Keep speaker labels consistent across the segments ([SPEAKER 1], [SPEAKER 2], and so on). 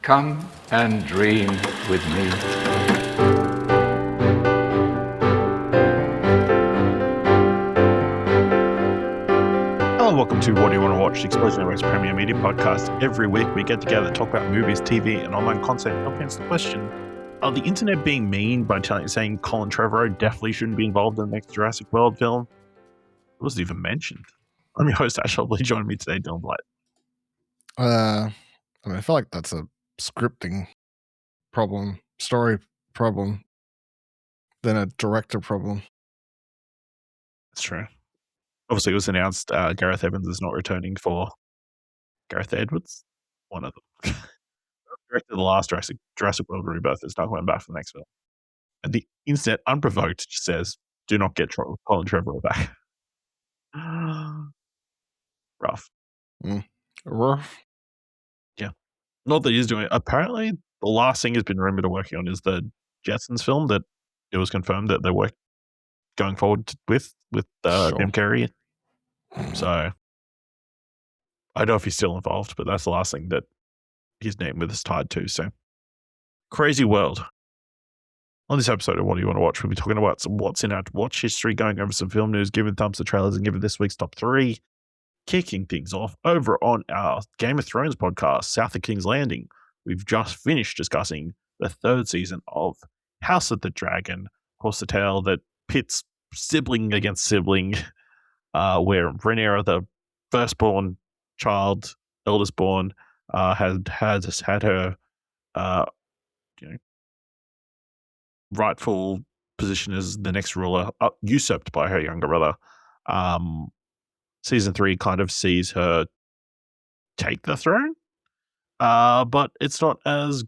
[SPEAKER 1] Come and dream with me.
[SPEAKER 2] Hello and welcome to What Do You Want to Watch, the Explosion Network's premier media podcast. Every week we get together, talk about movies, TV, and online content, help answer the question, are the internet being mean by saying Colin Trevorrow definitely shouldn't be involved in the next Jurassic World film? It wasn't even mentioned. I'm your host, Ash Hobley. Joining me today, Dylan Blight.
[SPEAKER 3] I feel like that's a scripting problem, story problem, than a director problem.
[SPEAKER 2] That's true. Obviously, it was announced Gareth Evans is not returning for Gareth Edwards, one of them. Directed the last Jurassic World rebirth is not coming back for the next film. And the internet, unprovoked, just says, do not get Colin Trevorrow back. Rough.
[SPEAKER 3] Rough.
[SPEAKER 2] Yeah. Not that he's doing it. Apparently, the last thing he's been rumored to working on is the Jetsons film that it was confirmed that they were going forward with Jim Carrey. So, I don't know if he's still involved, but that's the last thing that his name is tied to. So, crazy world. On this episode of What Do You Want to Watch, we'll be talking about some what's in our watch history, going over some film news, giving thumbs to trailers, and giving this week's top 3. Kicking things off over on our Game of Thrones podcast, South of King's Landing. We've just finished discussing the 3rd season of House of the Dragon. Of course, the tale that pits sibling against sibling, where Rhaenyra, the firstborn child, eldest born, has had her rightful position as the next ruler usurped by her younger brother. Season 3 kind of sees her take the throne, but it's not as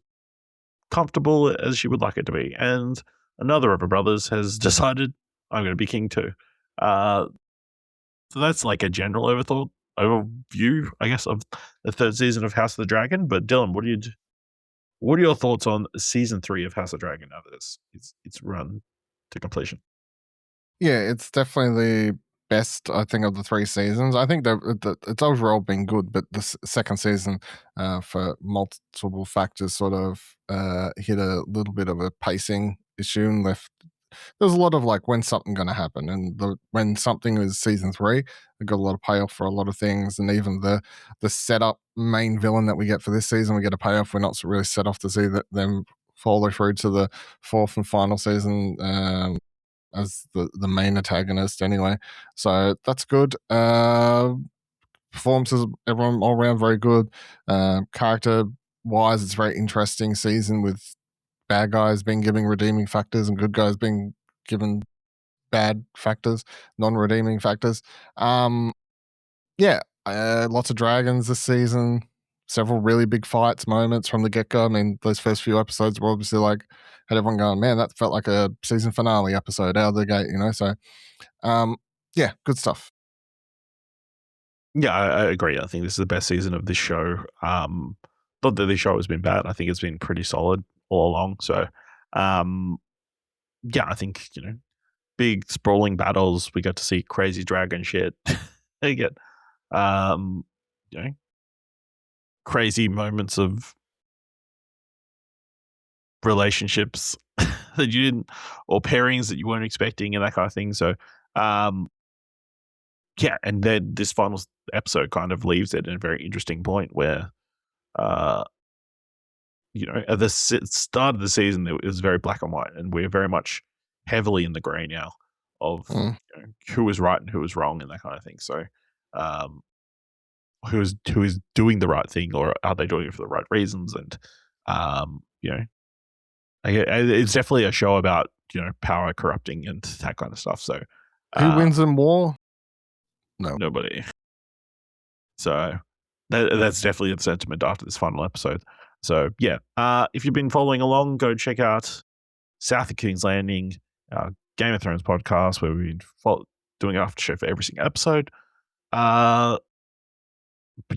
[SPEAKER 2] comfortable as she would like it to be. And another of her brothers has decided, I'm going to be king too. So that's like a general overview, I guess, of the 3rd season of House of the Dragon. But Dylan, what are your thoughts on season 3 of House of the Dragon now that it's run to completion?
[SPEAKER 3] Yeah, it's definitely the best, I think, of the 3 seasons. I think that it's overall been good, but the second season, for multiple factors, sort of hit a little bit of a pacing issue and left. There's a lot of like, when's something going to happen? And when something is season 3, it got a lot of payoff for a lot of things. And even the setup main villain that we get for this season, we get a payoff. We're not really set off to see them follow through to the 4th and final season as the main antagonist anyway. So that's good. Performances, everyone all around very good. Character wise, it's a very interesting season with bad guys being given redeeming factors and good guys being given bad factors, non-redeeming factors. Lots of dragons this season. Several really big fights moments from the get-go. I mean, those first few episodes were obviously like, had everyone going, man, that felt like a season finale episode out of the gate, So, good stuff.
[SPEAKER 2] Yeah, I agree. I think this is the best season of this show. Not that this show has been bad. I think it's been pretty solid all along. So, I think, big sprawling battles. We got to see crazy dragon shit. They get, crazy moments of relationships that you didn't, or pairings that you weren't expecting and that kind of thing. So, and then this final episode kind of leaves it at a very interesting point where, at the start of the season, it was very black and white, and we're very much heavily in the gray now of who was right and who was wrong and that kind of thing. So, who is doing the right thing, or are they doing it for the right reasons? And it's definitely a show about power corrupting and that kind of stuff. So,
[SPEAKER 3] who wins in war? No,
[SPEAKER 2] nobody. So that's definitely the sentiment after this final episode. So yeah, if you've been following along, go check out South of King's Landing, Game of Thrones podcast, where we've been doing after show for every single episode. But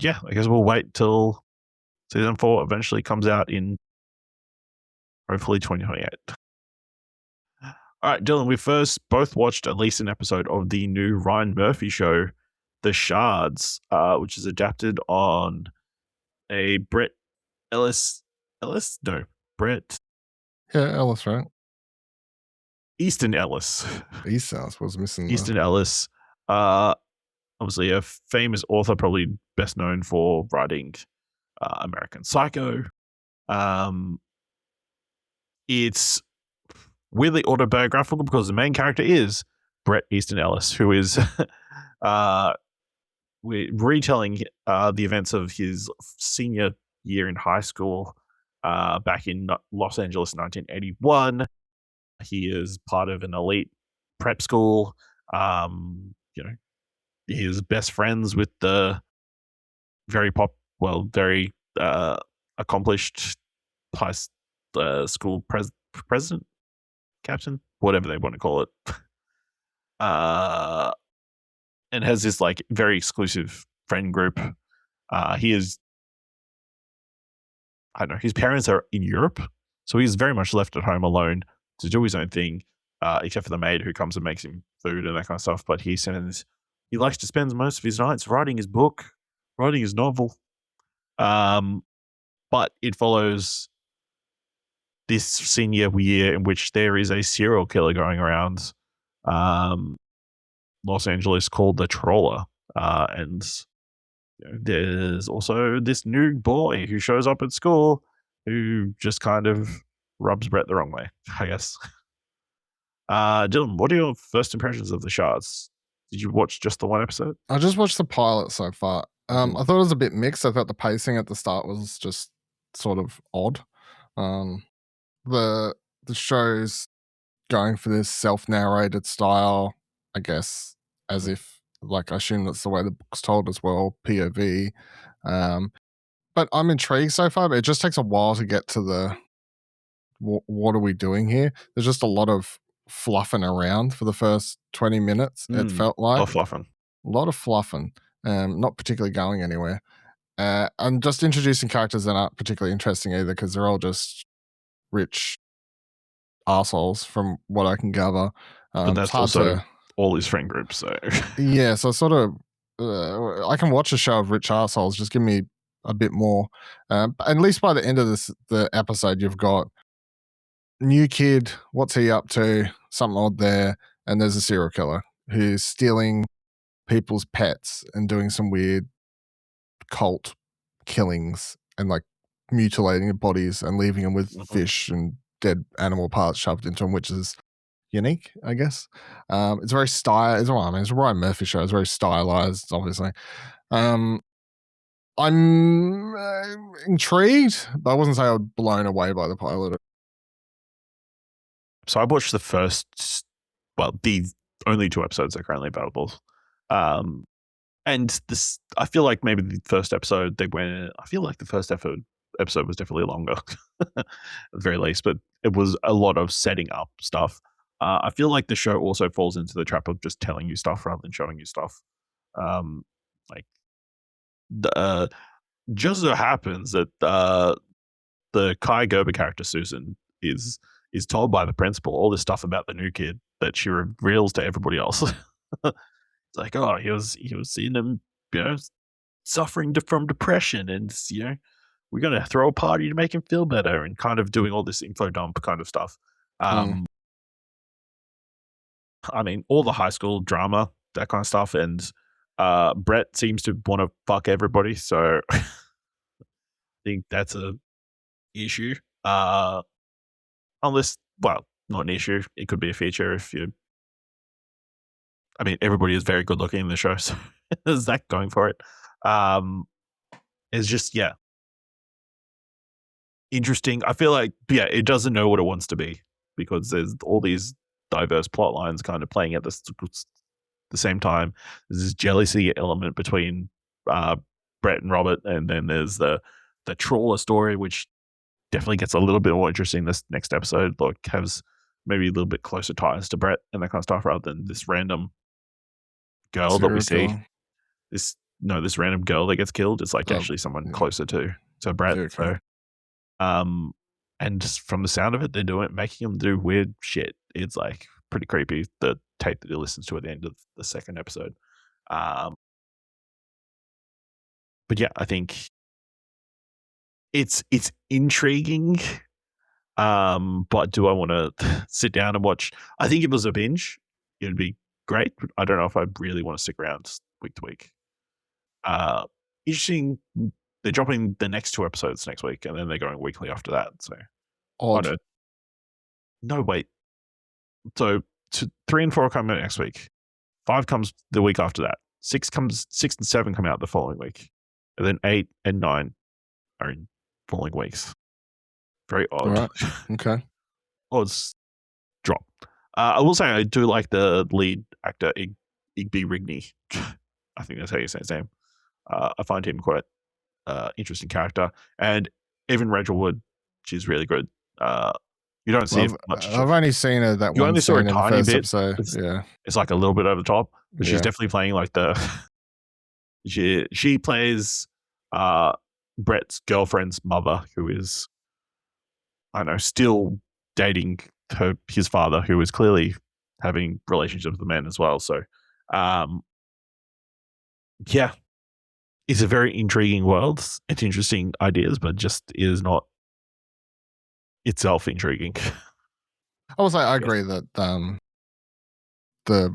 [SPEAKER 2] yeah, I guess we'll wait till season 4 eventually comes out in hopefully 2028. All right, Dylan, we first both watched at least an episode of the new Ryan Murphy show, The Shards, which is adapted on a Brett Ellis Ellis? No, Brett
[SPEAKER 3] Yeah, Ellis, right?
[SPEAKER 2] Easton Ellis.
[SPEAKER 3] East was missing.
[SPEAKER 2] Easton Ellis. Obviously a famous author, probably best known for writing American Psycho. It's weirdly autobiographical because the main character is Brett Easton Ellis, who is we're retelling the events of his senior year in high school back in Los Angeles, 1981. He is part of an elite prep school. He is best friends with the very accomplished high school president, captain, whatever they want to call it. And has this like very exclusive friend group. He is, I don't know, his parents are in Europe, so he's very much left at home alone to do his own thing, except for the maid who comes and makes him food and that kind of stuff. But he likes to spend most of his nights writing his book, writing his novel. But it follows this senior year in which there is a serial killer going around Los Angeles called the Troller. And there's also this new boy who shows up at school who just kind of rubs Brett the wrong way, I guess. Dylan, what are your first impressions of the Shards? Did you watch just the one episode?
[SPEAKER 3] I just watched the pilot so far. I thought it was a bit mixed. I thought the pacing at the start was just sort of odd. The show's going for this self-narrated style, I guess, as if, like, I assume that's the way the book's told as well, POV. But I'm intrigued so far, but it just takes a while to get to the what are we doing here? There's just a lot of fluffing around for the first 20 minutes, it felt like.
[SPEAKER 2] A
[SPEAKER 3] lot of fluffing, not particularly going anywhere. And just introducing characters that aren't particularly interesting either, because they're all just rich assholes from what I can gather.
[SPEAKER 2] But that's also all his friend groups, so
[SPEAKER 3] yeah, so sort of I can watch a show of rich assholes, just give me a bit more. At least by the end of the episode, you've got new kid, what's he up to, something odd there, and there's a serial killer who's stealing people's pets and doing some weird cult killings and like mutilating bodies and leaving them with fish and dead animal parts shoved into them, which is unique, I guess. It's very it's a Ryan Murphy show. It's very stylized, obviously. I'm intrigued, but I wasn't say I was blown away by the pilot.
[SPEAKER 2] So I watched the only 2 episodes that are currently available. And this, I feel like maybe the first episode I feel like the first episode was definitely longer, at the very least, but it was a lot of setting up stuff. I feel like the show also falls into the trap of just telling you stuff rather than showing you stuff. Just so happens that the Kai Gerber character Susan is told by the principal all this stuff about the new kid that she reveals to everybody else. It's like, oh, he was seeing him, suffering from depression, and we're gonna throw a party to make him feel better, and kind of doing all this info dump kind of stuff. I mean, all the high school drama, that kind of stuff, and Brett seems to want to fuck everybody, so I think that's a issue. Unless, well, not an issue. It could be a feature if you. I mean, everybody is very good looking in the show, so there's that going for it. It's just, interesting. I feel like, it doesn't know what it wants to be because there's all these diverse plot lines kind of playing at the same time. There's this jealousy element between Brett and Robert, and then there's the trawler story, which definitely gets a little bit more interesting this next episode. Like, has maybe a little bit closer ties to Brett and that kind of stuff rather than this random girl that we see. This random girl that gets killed. It's like actually someone closer to Brett. Okay. So, and just from the sound of it, they're making him do weird shit. It's like pretty creepy. The tape that he listens to at the end of the second episode. But yeah, I think it's intriguing. But do I want to sit down and watch? I think if it was a binge, it'd be great. But I don't know if I really want to stick around week to week. Interesting. They're dropping the next 2 episodes next week, and then they're going weekly after that. So,
[SPEAKER 3] Odd.
[SPEAKER 2] No, wait. So 3 and 4 are coming out next week. 5 comes the week after that. 6 and 7 come out the following week, and then 8 and 9 are in following weeks. Very odd.
[SPEAKER 3] All right. Okay.
[SPEAKER 2] Odds drop. I will say I do like the lead actor Igby Rigney. I think that's how you say his name. I find him quite interesting character, and even Rachel Wood, she's really good. You don't see much.
[SPEAKER 3] I've only seen her that
[SPEAKER 2] you
[SPEAKER 3] one
[SPEAKER 2] only saw
[SPEAKER 3] scene
[SPEAKER 2] a
[SPEAKER 3] in the
[SPEAKER 2] tiny
[SPEAKER 3] first
[SPEAKER 2] bit.
[SPEAKER 3] episode.
[SPEAKER 2] It's like a little bit over the top, but she's
[SPEAKER 3] Yeah.
[SPEAKER 2] definitely playing like the. She plays Brett's girlfriend's mother, who is, I don't know, still dating his father, who is clearly having relationships with the men as well. So, yeah, it's a very intriguing world. It's interesting ideas, but just is not itself intriguing.
[SPEAKER 3] I will say I agree that the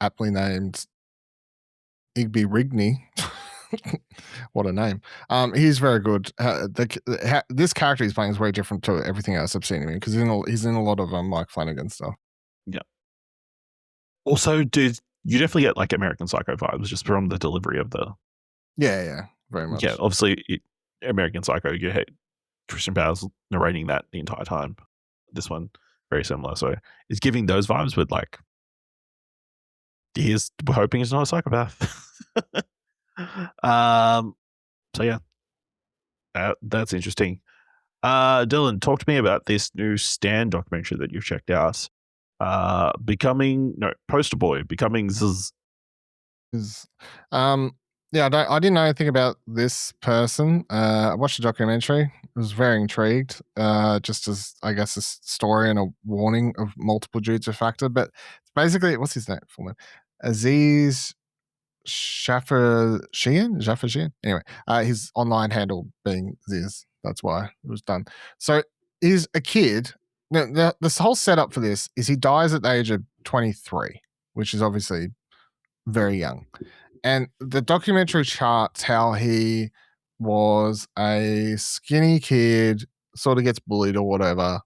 [SPEAKER 3] aptly named Igby Rigney, what a name. He's very good. This character he's playing is very different to everything else I've seen him in, because he's in a lot of Mike Flanagan stuff.
[SPEAKER 2] Yeah. Also, dude, you definitely get like American Psycho vibes just from the delivery of the.
[SPEAKER 3] Yeah, very much.
[SPEAKER 2] Yeah, obviously, American Psycho, you hate Christian Bale's narrating that the entire time. This one, very similar. So it's giving those vibes with like, we're hoping it's not a psychopath. So yeah, that's interesting. Dylan, talk to me about this new Stan documentary that you've checked out. Poster Boy, becoming Zyzz.
[SPEAKER 3] Yeah, I didn't know anything about this person. I watched the documentary. I was very intrigued. Just as, I guess, a story and a warning of multiple dudes a factor. But basically, what's his name? Full name? Zyzz Jaffershian. Anyway, his online handle being Zyzz. That's why it was done. So he's a kid. Now, this whole setup for this is he dies at the age of 23, which is obviously very young. And the documentary charts how he was a skinny kid, sort of gets bullied or whatever,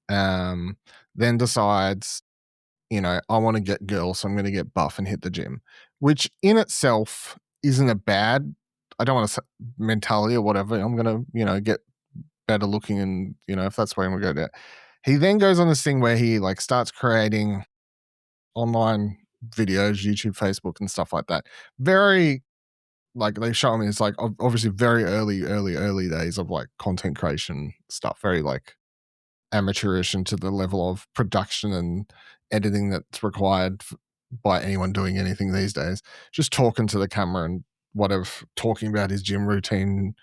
[SPEAKER 3] then decides, I want to get girls, so I'm going to get buff and hit the gym, which in itself isn't a bad, I don't want to say mentality or whatever. I'm going to, get better looking and, if that's where I'm going to go there. He then goes on this thing where he like starts creating online videos, YouTube, Facebook, and stuff like that. Very, like they show me, it's like obviously very early days of like content creation stuff. Very like amateurish into the level of production and editing that's required by anyone doing anything these days. Just talking to the camera and whatever, talking about his gym routine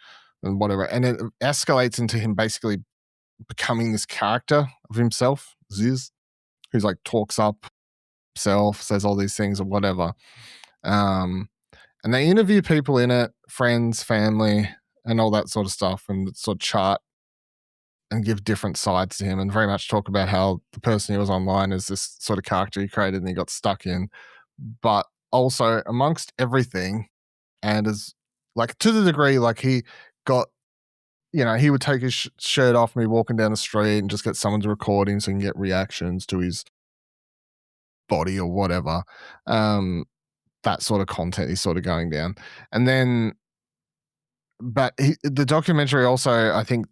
[SPEAKER 3] and whatever. And it escalates into him basically becoming this character of himself, Zyzz, who's like talks up himself, says all these things or whatever. And they interview people in it, friends, family, and all that sort of stuff, and sort of chart and give different sides to him, and very much talk about how the person he was online is this sort of character he created and he got stuck in. But also amongst everything, and as like to the degree like he got, he would take his shirt off and be walking down the street and just get someone to record him so he can get reactions to his body or whatever. That sort of content he's sort of going down. And then, but the documentary also, I think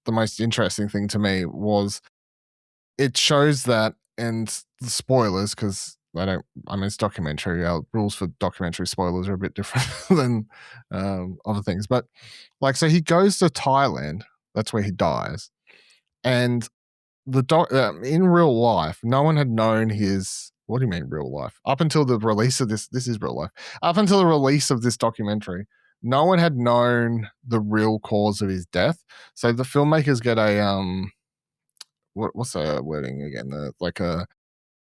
[SPEAKER 3] the most interesting thing to me was it shows that, and the spoilers, because it's documentary. Our rules for documentary spoilers are a bit different than other things. But like, so he goes to Thailand. That's where he dies. And in real life, no one had known his. What do you mean real life? Up until the release of this is real life. Up until the release of this documentary, no one had known the real cause of his death. So the filmmakers get a what's the wording again? Like a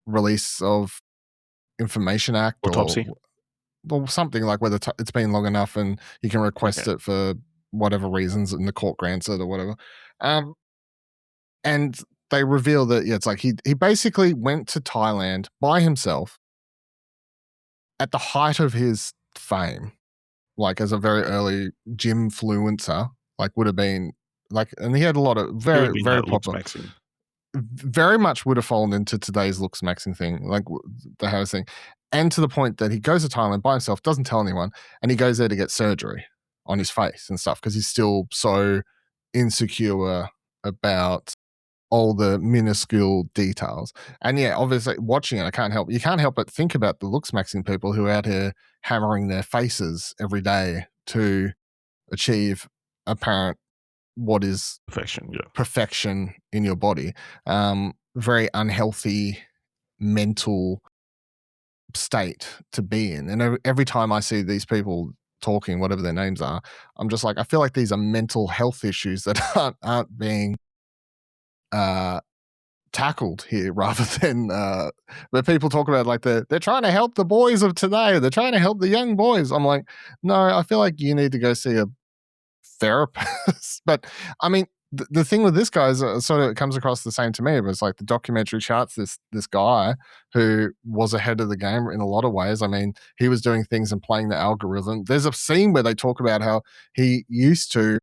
[SPEAKER 3] release of information act
[SPEAKER 2] Autopsy.
[SPEAKER 3] or something like whether it's been long enough and you can request it for whatever reasons, and the court grants it or whatever. And they reveal that it's like he basically went to Thailand by himself at the height of his fame, like as a very early gym fluencer, like would have been like, and he had a lot of
[SPEAKER 2] It would
[SPEAKER 3] very
[SPEAKER 2] be
[SPEAKER 3] very
[SPEAKER 2] that looks
[SPEAKER 3] popular.
[SPEAKER 2] maxing.
[SPEAKER 3] Very much would have fallen into today's looks maxing thing, like the house thing, and to the point that he goes to Thailand by himself, doesn't tell anyone, and he goes there to get surgery on his face and stuff because he's still so insecure about all the minuscule details. And yeah, obviously watching it, you can't help but think about the looks maxing people who are out here hammering their faces every day to achieve apparent what is perfection in your body. Very unhealthy mental state to be in. And every time I see these people talking, whatever their names are, I'm just like, I feel like these are mental health issues that aren't being tackled here rather than but people talk about like they're trying to help the boys of today, they're trying to help the young boys. I'm like, no, I feel like you need to go see a therapist. But I mean, the thing with this guy is sort of, it comes across the same to me. It was like the documentary charts this guy who was ahead of the game in a lot of ways. I mean, he was doing things and playing the algorithm. There's a scene where they talk about how he used to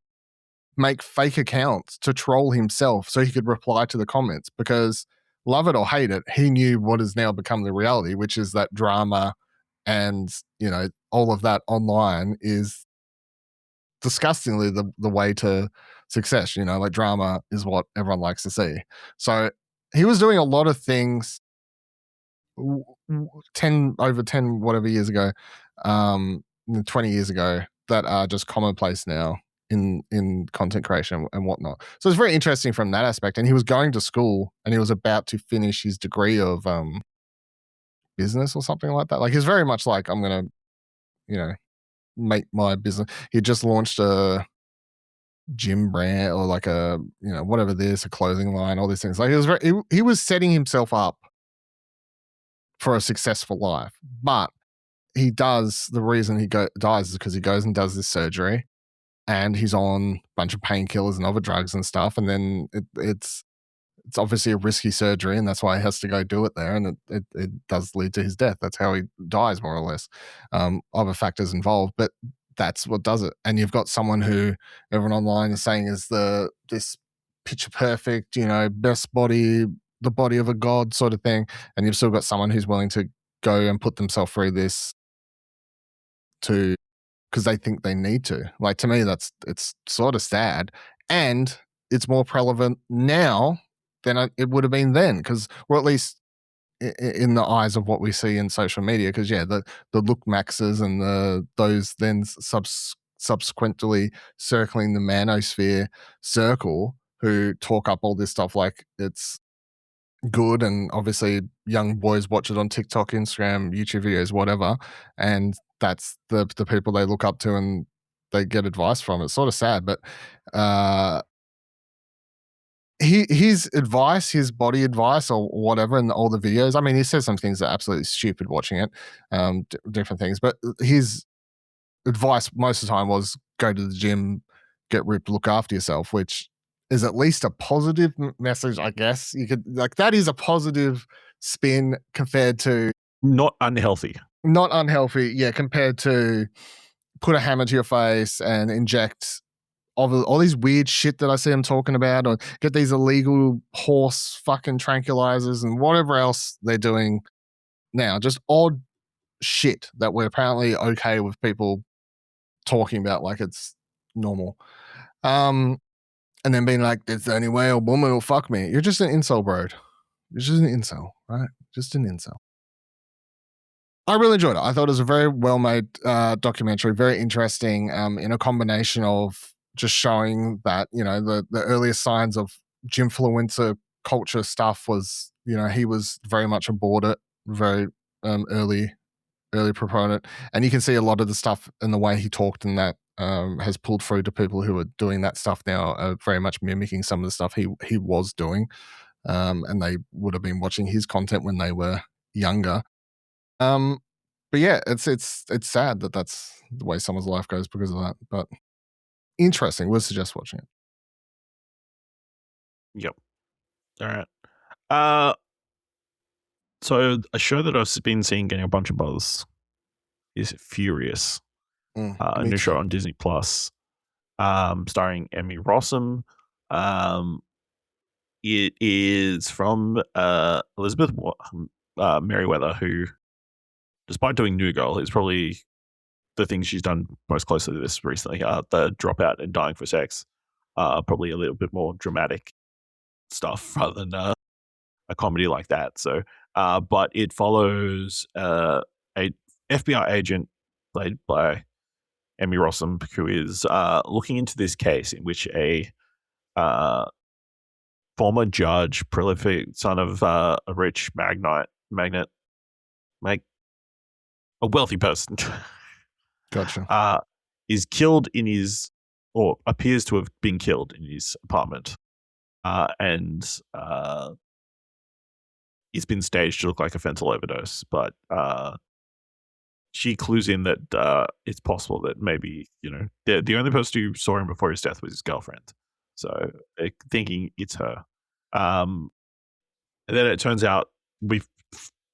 [SPEAKER 3] make fake accounts to troll himself so he could reply to the comments, because love it or hate it, he knew what has now become the reality, which is that drama and all of that online is disgustingly the way to success. Like drama is what everyone likes to see. So he was doing a lot of things 10 whatever years ago, 20 years ago, that are just commonplace now in content creation and whatnot. So it's very interesting from that aspect. And he was going to school and he was about to finish his degree of business or something like that. Like he's very much like, I'm gonna make my business. He just launched a gym brand or like a whatever this, a clothing line, all these things. Like he was setting himself up for a successful life. But the reason he dies is because he goes and does this surgery and he's on a bunch of painkillers and other drugs and stuff. And then it's obviously a risky surgery, and that's why he has to go do it there. And it does lead to his death. That's how he dies, more or less. Other factors involved, but that's what does it. And you've got someone who everyone online is saying is this picture perfect, best body, the body of a god sort of thing. And you've still got someone who's willing to go and put themselves through this because they think they need to. Like, to me, it's sort of sad, and it's more prevalent now than it would have been then, or at least in the eyes of what we see in social media. Because the look maxes and those then subsequently circling the manosphere circle, who talk up all this stuff like it's good, and obviously young boys watch it on TikTok, Instagram, YouTube videos, whatever, and that's the people they look up to and they get advice from. It's sort of sad, but his advice, his body advice or whatever, and all the videos, I mean, he says some things that are absolutely stupid watching it, different things, but his advice most of the time was go to the gym, get ripped, look after yourself, which is at least a positive message, I guess. You could, like, that is a positive spin compared to
[SPEAKER 2] not unhealthy,
[SPEAKER 3] compared to put a hammer to your face and inject all these weird shit that I see them talking about, or get these illegal horse fucking tranquilizers and whatever else they're doing now. Just odd shit that we're apparently okay with people talking about like it's normal. And then being like, it's the only way a woman will fuck me. You're just an incel, bro. You're just an incel, right? Just an incel. I really enjoyed it. I thought it was a very well-made documentary, very interesting, in a combination of just showing that, the earliest signs of gymfluencer culture stuff was, he was very much aboard it, very early proponent. And you can see a lot of the stuff in the way he talked, and that has pulled through to people who are doing that stuff now, are very much mimicking some of the stuff he was doing. And they would have been watching his content when they were younger. But yeah, it's sad that that's the way someone's life goes because of that. But interesting. Would suggest watching it.
[SPEAKER 2] Yep. All right. So a show that I've been seeing getting a bunch of buzz is Furious, a
[SPEAKER 3] Me
[SPEAKER 2] new show
[SPEAKER 3] too.
[SPEAKER 2] on Disney Plus, starring Emmy Rossum. It is from Elizabeth Merriweather, who, despite doing New Girl, is probably the thing she's done most closely to this recently. The Dropout and Dying for Sex, probably a little bit more dramatic stuff rather than a comedy like that. So, but it follows a FBI agent played by Emmy Rossum, who is looking into this case in which a former judge, prolific son of a rich magnate, a wealthy person,
[SPEAKER 3] Gotcha.
[SPEAKER 2] is killed in his, or appears to have been killed in his apartment, and he's been staged to look like a fentanyl overdose. But she clues in that it's possible that maybe, the only person who saw him before his death was his girlfriend. So thinking it's her. And then it turns out we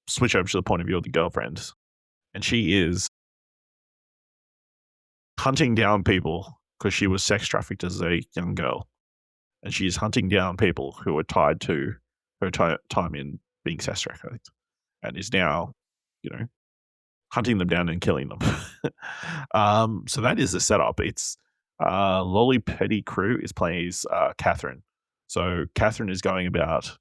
[SPEAKER 2] switch over to the point of view of the girlfriend, and she is hunting down people because she was sex trafficked as a young girl. And she's hunting down people who are tied to her time in being sex trafficked, and is now, hunting them down and killing them. So that is the setup. It's Lolly Petty-Crew plays Catherine. So Catherine is going about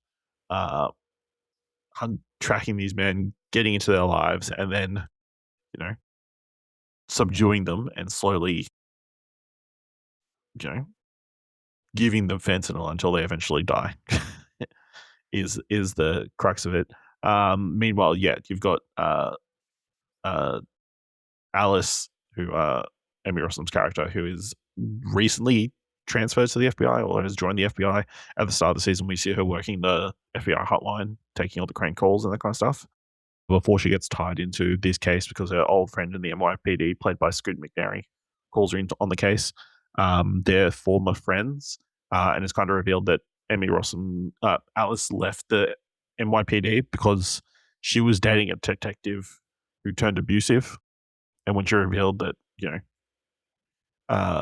[SPEAKER 2] tracking these men, getting into their lives, and then, subduing them and slowly, giving them fentanyl until they eventually die. is the crux of it. Meanwhile, you've got Alice, who Emmy Rossum's character, who is recently transferred to the FBI or has joined the FBI. At the start of the season, we see her working the FBI hotline, taking all the crank calls and that kind of stuff, before she gets tied into this case because her old friend in the NYPD, played by Scoot McNairy, calls her in on the case. They're former friends, and it's kind of revealed that Emmy Rossum, Alice left the NYPD because she was dating a detective who turned abusive. And when she revealed that,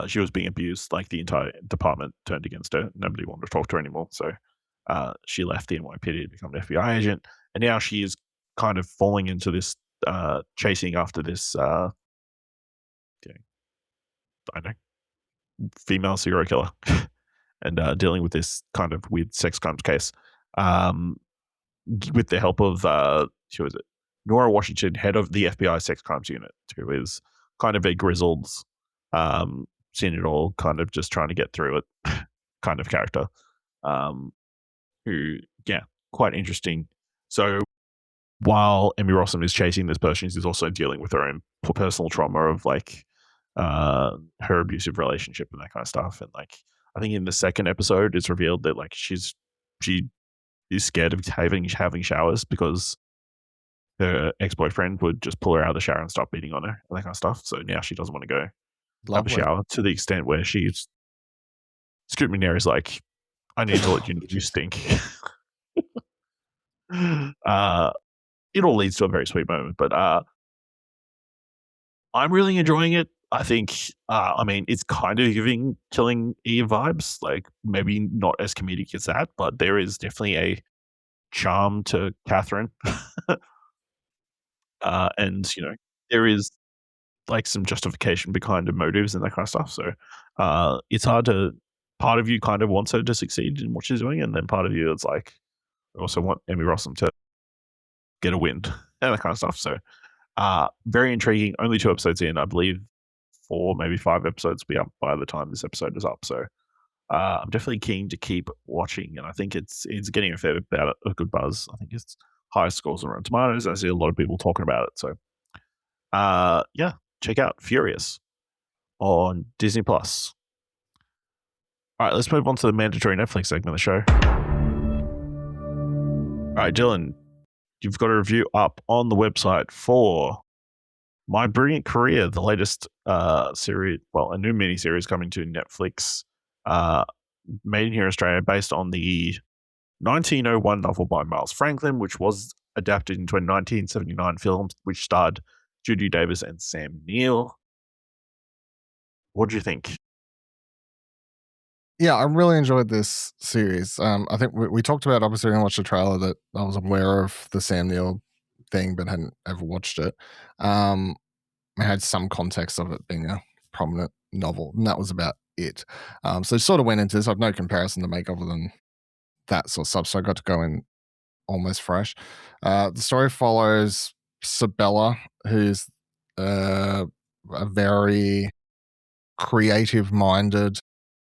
[SPEAKER 2] she was being abused, like, the entire department turned against her. Nobody wanted to talk to her anymore. So she left the NYPD to become an FBI agent. And now she is kind of falling into this, chasing after this, I don't know, female serial killer and dealing with this kind of weird sex crimes case. With the help of, who is it? Nora Washington, head of the FBI sex crimes unit, who is kind of a grizzled, seen it all, kind of just trying to get through it kind of character. Who, quite interesting. So while Emmy Rossum is chasing this person, she's also dealing with her own personal trauma of, like, her abusive relationship and that kind of stuff. And, like, I think in the second episode, it's revealed that, like, she is scared of having showers because her ex-boyfriend would just pull her out of the shower and start beating on her and that kind of stuff. So now she doesn't want to go have a shower, to the extent where Scoot McNairy's like, I need to let you know you stink. It all leads to a very sweet moment, but I'm really enjoying it. I think, it's kind of giving Killing Eve vibes, like, maybe not as comedic as that, but there is definitely a charm to Catherine. And, there is, like, some justification behind the motives and that kind of stuff. So it's hard to, part of you kind of wants her to succeed in what she's doing, and then part of you is like, I also want Emmy Rossum to get a win and that kind of stuff. So very intriguing. Only 2 episodes in, I believe 4, maybe 5 episodes will be up by the time this episode is up. So I'm definitely keen to keep watching, and I think it's getting a fair bit of a good buzz. I think it's highest scores on Rotten Tomatoes. I see a lot of people talking about it. So check out Furious on Disney Plus. All right, let's move on to the mandatory Netflix segment of the show. All right, Dylan, you've got a review up on the website for My Brilliant Career, the latest series, well, a new miniseries coming to Netflix, made here in Australia, based on the 1901 novel by Miles Franklin, which was adapted into a 1979 film, which starred Judy Davis and Sam Neill. What do you think?
[SPEAKER 3] Yeah, I really enjoyed this series. I think we talked about, obviously, when I watched the trailer, that I was aware of the Sam Neill thing, but hadn't ever watched it. I had some context of it being a prominent novel, and that was about it. So it sort of went into this. I've no comparison to make other than that sort of stuff, so I got to go in almost fresh. The story follows Sabella, who's a very creative-minded,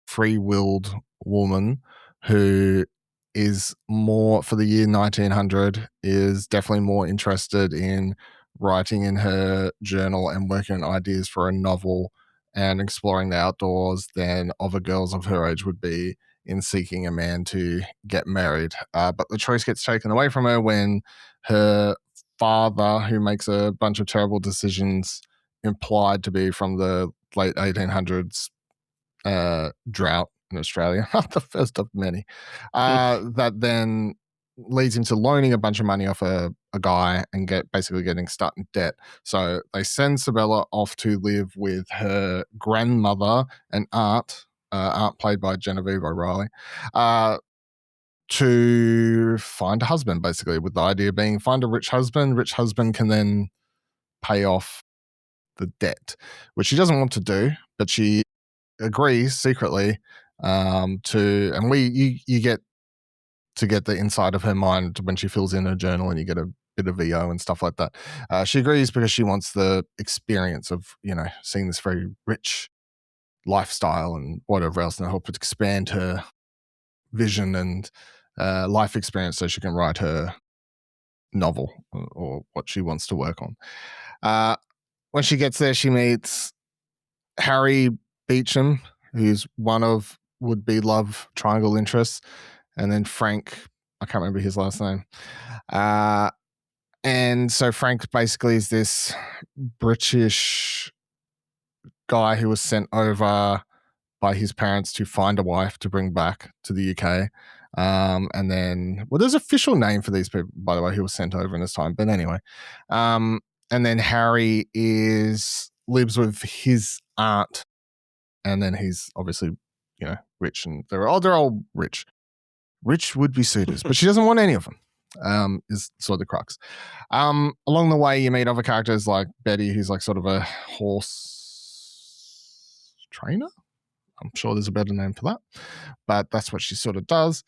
[SPEAKER 3] free-willed woman who is more, for the year 1900, is definitely more interested in writing in her journal and working on ideas for a novel and exploring the outdoors than other girls of her age would be in seeking a man to get married. But the choice gets taken away from her when her father, who makes a bunch of terrible decisions, implied to be from the late 1800s drought in Australia, the first of many, that then leads him to loaning a bunch of money off a guy and basically getting stuck in debt. So they send Sabella off to live with her grandmother and aunt played by Genevieve O'Reilly, to find a husband, basically, with the idea being find a rich husband. Rich husband can then pay off the debt, which she doesn't want to do, but she agrees secretly you get to get the inside of her mind when she fills in her journal, and you get a bit of VO and stuff like that. She agrees because she wants the experience of, seeing this very rich lifestyle and whatever else, and help expand her vision and life experience so she can write her novel or what she wants to work on. When she gets there, she meets Harry Beecham, who's one of would-be love triangle interests, and then Frank, I can't remember his last name. And so Frank basically is this British guy who was sent over by his parents to find a wife to bring back to the UK. And then, there's an official name for these people, by the way, who was sent over in this time. But anyway, and then Harry lives with his aunt, and then he's obviously, rich, and they're all rich would-be suitors, but she doesn't want any of them. Is sort of the crux. Along the way, you meet other characters like Betty, who's like sort of a horse trainer. I'm sure there's a better name for that, but that's what she sort of does.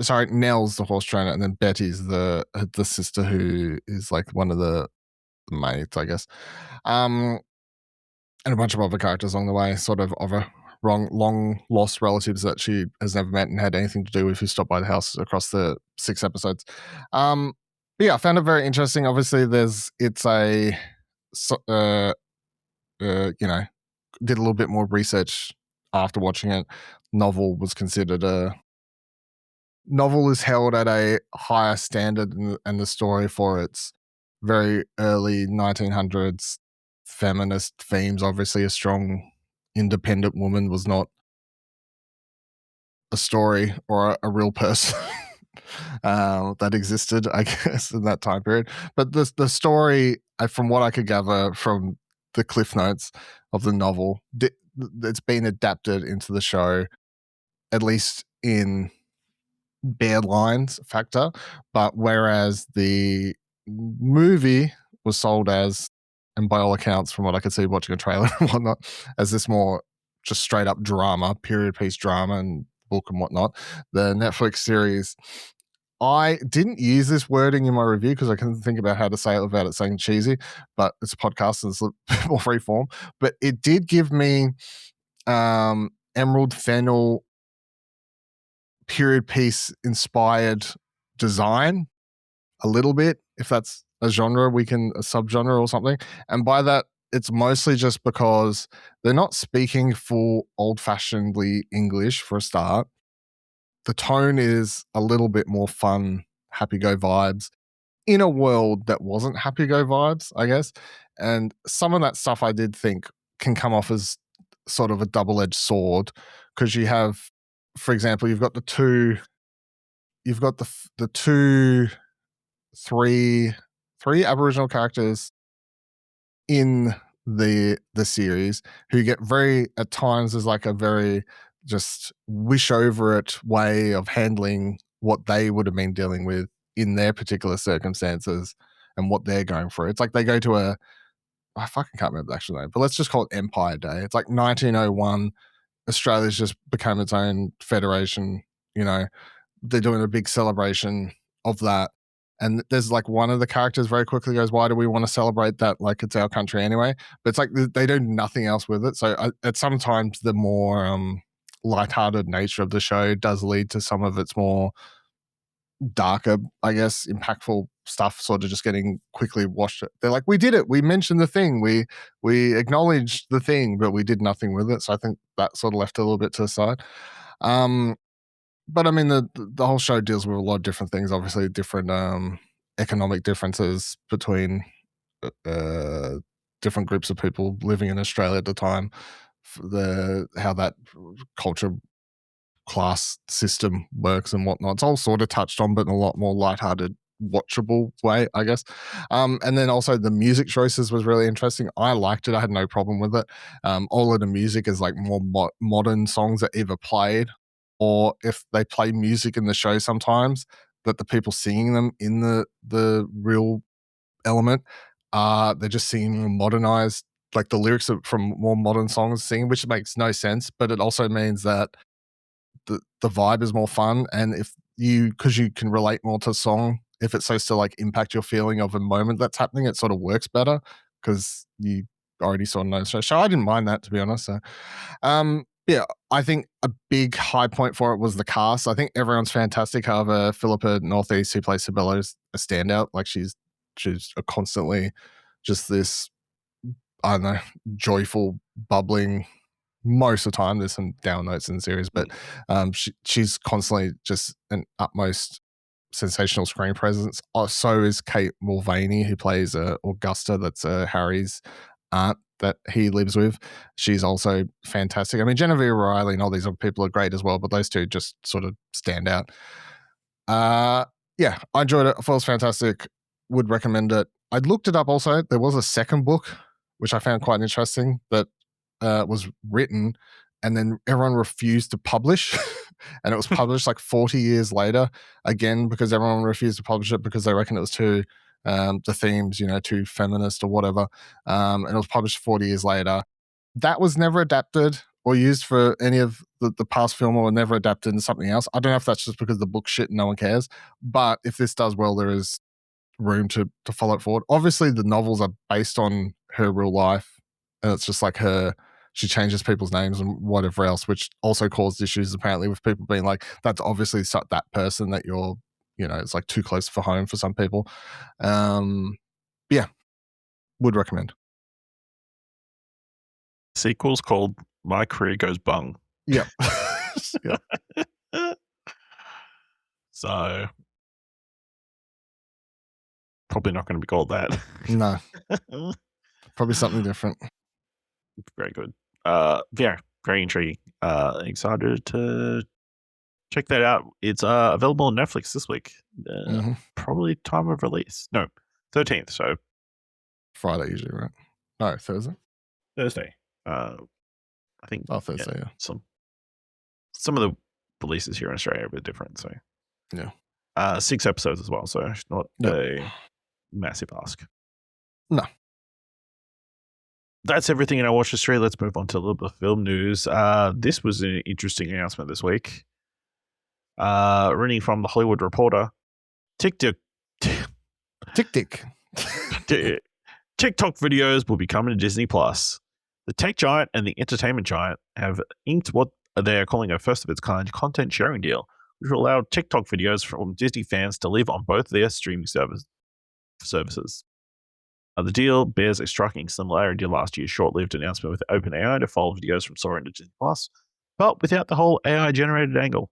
[SPEAKER 3] Sorry, Nell's the horse trainer, and then Betty's the sister who is like one of the mates, I guess. And a bunch of other characters along the way, sort of other long lost relatives that she has never met and had anything to do with, who stopped by the house across the 6 episodes. But yeah, I found it very interesting. Obviously, did a little bit more research after watching it. Novel is held at a higher standard, and the story for its very early 1900s feminist themes. Obviously, a strong independent woman was not a story or a real person that existed, I guess, in that time period. But the story, from what I could gather from the cliff notes of the novel, it's been adapted into the show, at least in bare lines factor. But whereas the movie was sold as, and by all accounts, from what I could see watching a trailer and whatnot, as this more just straight up drama, period piece drama and book and whatnot, the Netflix series, I didn't use this wording in my review because I couldn't think about how to say it without it saying cheesy, but it's a podcast and it's a bit more free form. But it did give me Emerald Fennel period piece inspired design a little bit, if that's a genre, a subgenre or something. And by that, it's mostly just because they're not speaking full old-fashionedly English for a start. The tone is a little bit more fun, happy-go vibes. in a world that wasn't Happy Go vibes, I guess. And some of that stuff I did think can come off as sort of a double-edged sword, because you have, for example, you've got the three Aboriginal characters in the series who get very, at times, there's like a very just wish over it way of handling what they would have been dealing with in their particular circumstances and what they're going through. It's like they go to I fucking can't remember the actual name, but let's just call it Empire Day. It's like 1901. Australia's just become its own federation. You know, they're doing a big celebration of that. And there's like one of the characters very quickly goes, "Why do we want to celebrate that? Like it's our country anyway." But it's like they do nothing else with it. So at sometimes the more lighthearted nature of the show does lead to some of its more darker, I guess, impactful stuff sort of just getting quickly washed. They're like, "We did it. We mentioned the thing. We acknowledged the thing, but we did nothing with it." So I think that sort of left a little bit to the side. But I mean, the whole show deals with a lot of different things. Obviously, different economic differences between different groups of people living in Australia at the time. How that culture class system works and whatnot. It's all sort of touched on, but in a lot more lighthearted, watchable way, I guess. And then also the music choices was really interesting. I liked it. I had no problem with it. All of the music is like more modern songs that either played, or if they play music in the show sometimes, that the people singing them in the real element, they're just singing more modernized, like the lyrics are from more modern songs singing, which makes no sense. But it also means that the vibe is more fun, and because you can relate more to a song, if it's supposed to like impact your feeling of a moment that's happening, it sort of works better because you already sort of know. So I didn't mind that, to be honest. So yeah, I think a big high point for it was the cast. I think everyone's fantastic. However, Philippa Northeast, who plays Sibella, is a standout. Like she's a constantly just this, I don't know, joyful, bubbling. Most of the time, there's some down notes in the series, but she's constantly just an utmost sensational screen presence. So is Kate Mulvaney, who plays Augusta, that's Harry's aunt that he lives with. She's also fantastic. I mean, Genevieve Riley and all these other people are great as well, but those two just sort of stand out. Yeah, I enjoyed it. I thought it was fantastic. Would recommend it. I looked it up also. There was a second book, which I found quite interesting, that was written and then everyone refused to publish. And it was published like 40 years later, again, because everyone refused to publish it because they reckon it was too, the themes, too feminist or whatever. And it was published 40 years later. That was never adapted or used for any of the past film, or never adapted into something else. I don't know if that's just because the book's shit and no one cares. But if this does well, there is room to follow it forward. Obviously, the novels are based on her real life, and it's just like she changes people's names and whatever else, which also caused issues apparently with people being like, that's obviously that person that you're, it's like too close for home for some people. Yeah, would recommend.
[SPEAKER 2] Sequel's called My Career Goes Bung.
[SPEAKER 3] Yep. Yep.
[SPEAKER 2] So probably not going to be called that.
[SPEAKER 3] No. Probably something different.
[SPEAKER 2] Very good. Yeah, very intriguing. Excited to check that out. It's available on Netflix this week. Probably time of release. No, 13th. So
[SPEAKER 3] Friday usually, right? No, Thursday.
[SPEAKER 2] I think.
[SPEAKER 3] Oh, Thursday. Yeah.
[SPEAKER 2] Some of the releases here in Australia are a bit different. So
[SPEAKER 3] yeah.
[SPEAKER 2] 6 episodes as well. So it's not a massive ask.
[SPEAKER 3] No.
[SPEAKER 2] That's everything in our Watch History. Let's move on to a little bit of film news. This was an interesting announcement this week. Running from the Hollywood Reporter, TikTok videos will be coming to Disney Plus. The tech giant and the entertainment giant have inked what they are calling a first of its kind content sharing deal, which will allow TikTok videos from Disney fans to live on both their streaming services. The deal bears a striking similarity to last year's short-lived announcement with OpenAI to fold videos from Sora into Disney Plus, but without the whole AI-generated angle.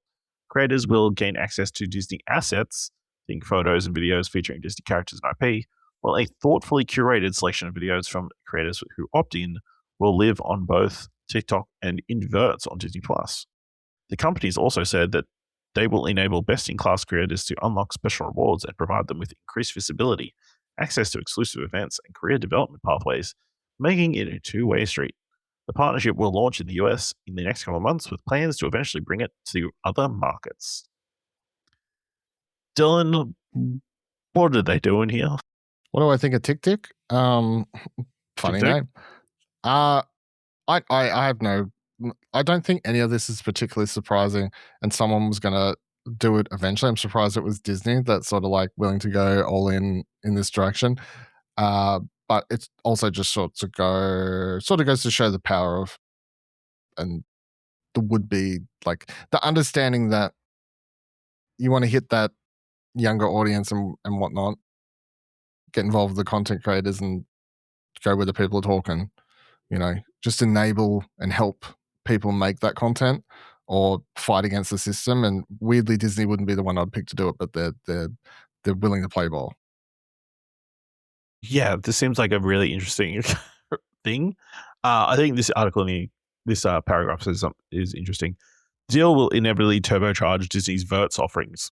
[SPEAKER 2] Creators will gain access to Disney assets think photos and videos featuring Disney characters and IP, while a thoughtfully curated selection of videos from creators who opt in will live on both TikTok and Inverts on Disney+. The companies also said that they will enable best-in-class creators to unlock special rewards and provide them with increased visibility, access to exclusive events, and career development pathways, making it a two-way street. The partnership will launch in the US in the next couple of months, with plans to eventually bring it to other markets. Dylan, what are they doing here?
[SPEAKER 3] What do I think of TikTok? Funny
[SPEAKER 2] TikTok?
[SPEAKER 3] name. I have no. I don't think any of this is particularly surprising, and someone was going to do it eventually. I'm surprised it was Disney that's sort of like willing to go all in this direction. But it's also just sort of goes to show the power of and the would be like the understanding that you want to hit that younger audience and whatnot, get involved with the content creators and go where the people are talking, just enable and help people make that content or fight against the system. And weirdly, Disney wouldn't be the one I'd pick to do it, but they're willing to play ball.
[SPEAKER 2] Yeah, this seems like a really interesting thing. I think this article this paragraph is interesting. Deal will inevitably turbocharge Disney's Verts offerings,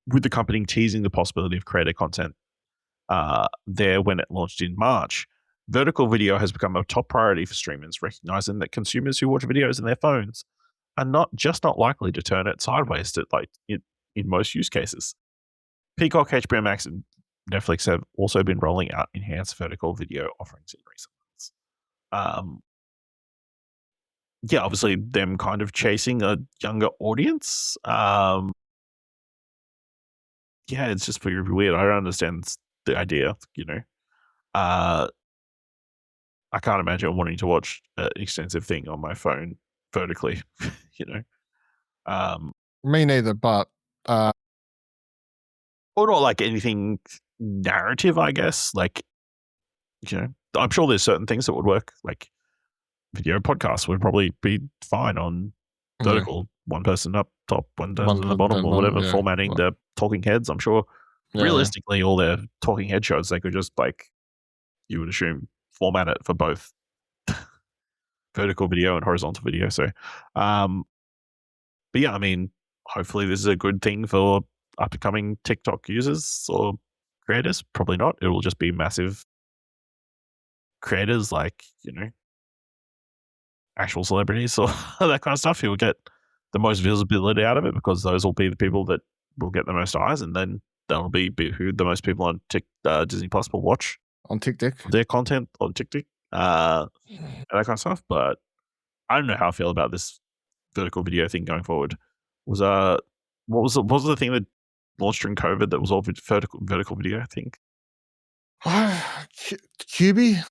[SPEAKER 2] with the company teasing the possibility of creator content there when it launched in March. Vertical video has become a top priority for streamers, recognizing that consumers who watch videos on their phones are not likely to turn it sideways to in most use cases. Peacock, HBO Max, and Netflix have also been rolling out enhanced vertical video offerings in recent months. Obviously them kind of chasing a younger audience. It's just pretty weird. I don't understand the idea, I can't imagine wanting to watch an extensive thing on my phone vertically,
[SPEAKER 3] Me neither, but
[SPEAKER 2] or not like anything narrative, I guess. I'm sure there's certain things that would work, like video podcasts would probably be fine on vertical, one person up top, one person on the bottom, or whatever, formatting the talking heads. I'm sure realistically all their talking head shows, they could just you would assume format it for both vertical video and horizontal video. So, but yeah, I mean, hopefully this is a good thing for upcoming TikTok users or creators. Probably not. It will just be massive creators actual celebrities or that kind of stuff who will get the most visibility out of it, because those will be the people that will get the most eyes, and then that'll be who the most people on Disney Plus will watch
[SPEAKER 3] on TikTok,
[SPEAKER 2] their content on TikTok, and that kind of stuff. But I don't know how I feel about this vertical video thing going forward. What was the thing that launched during COVID that was all vertical video? I think QB,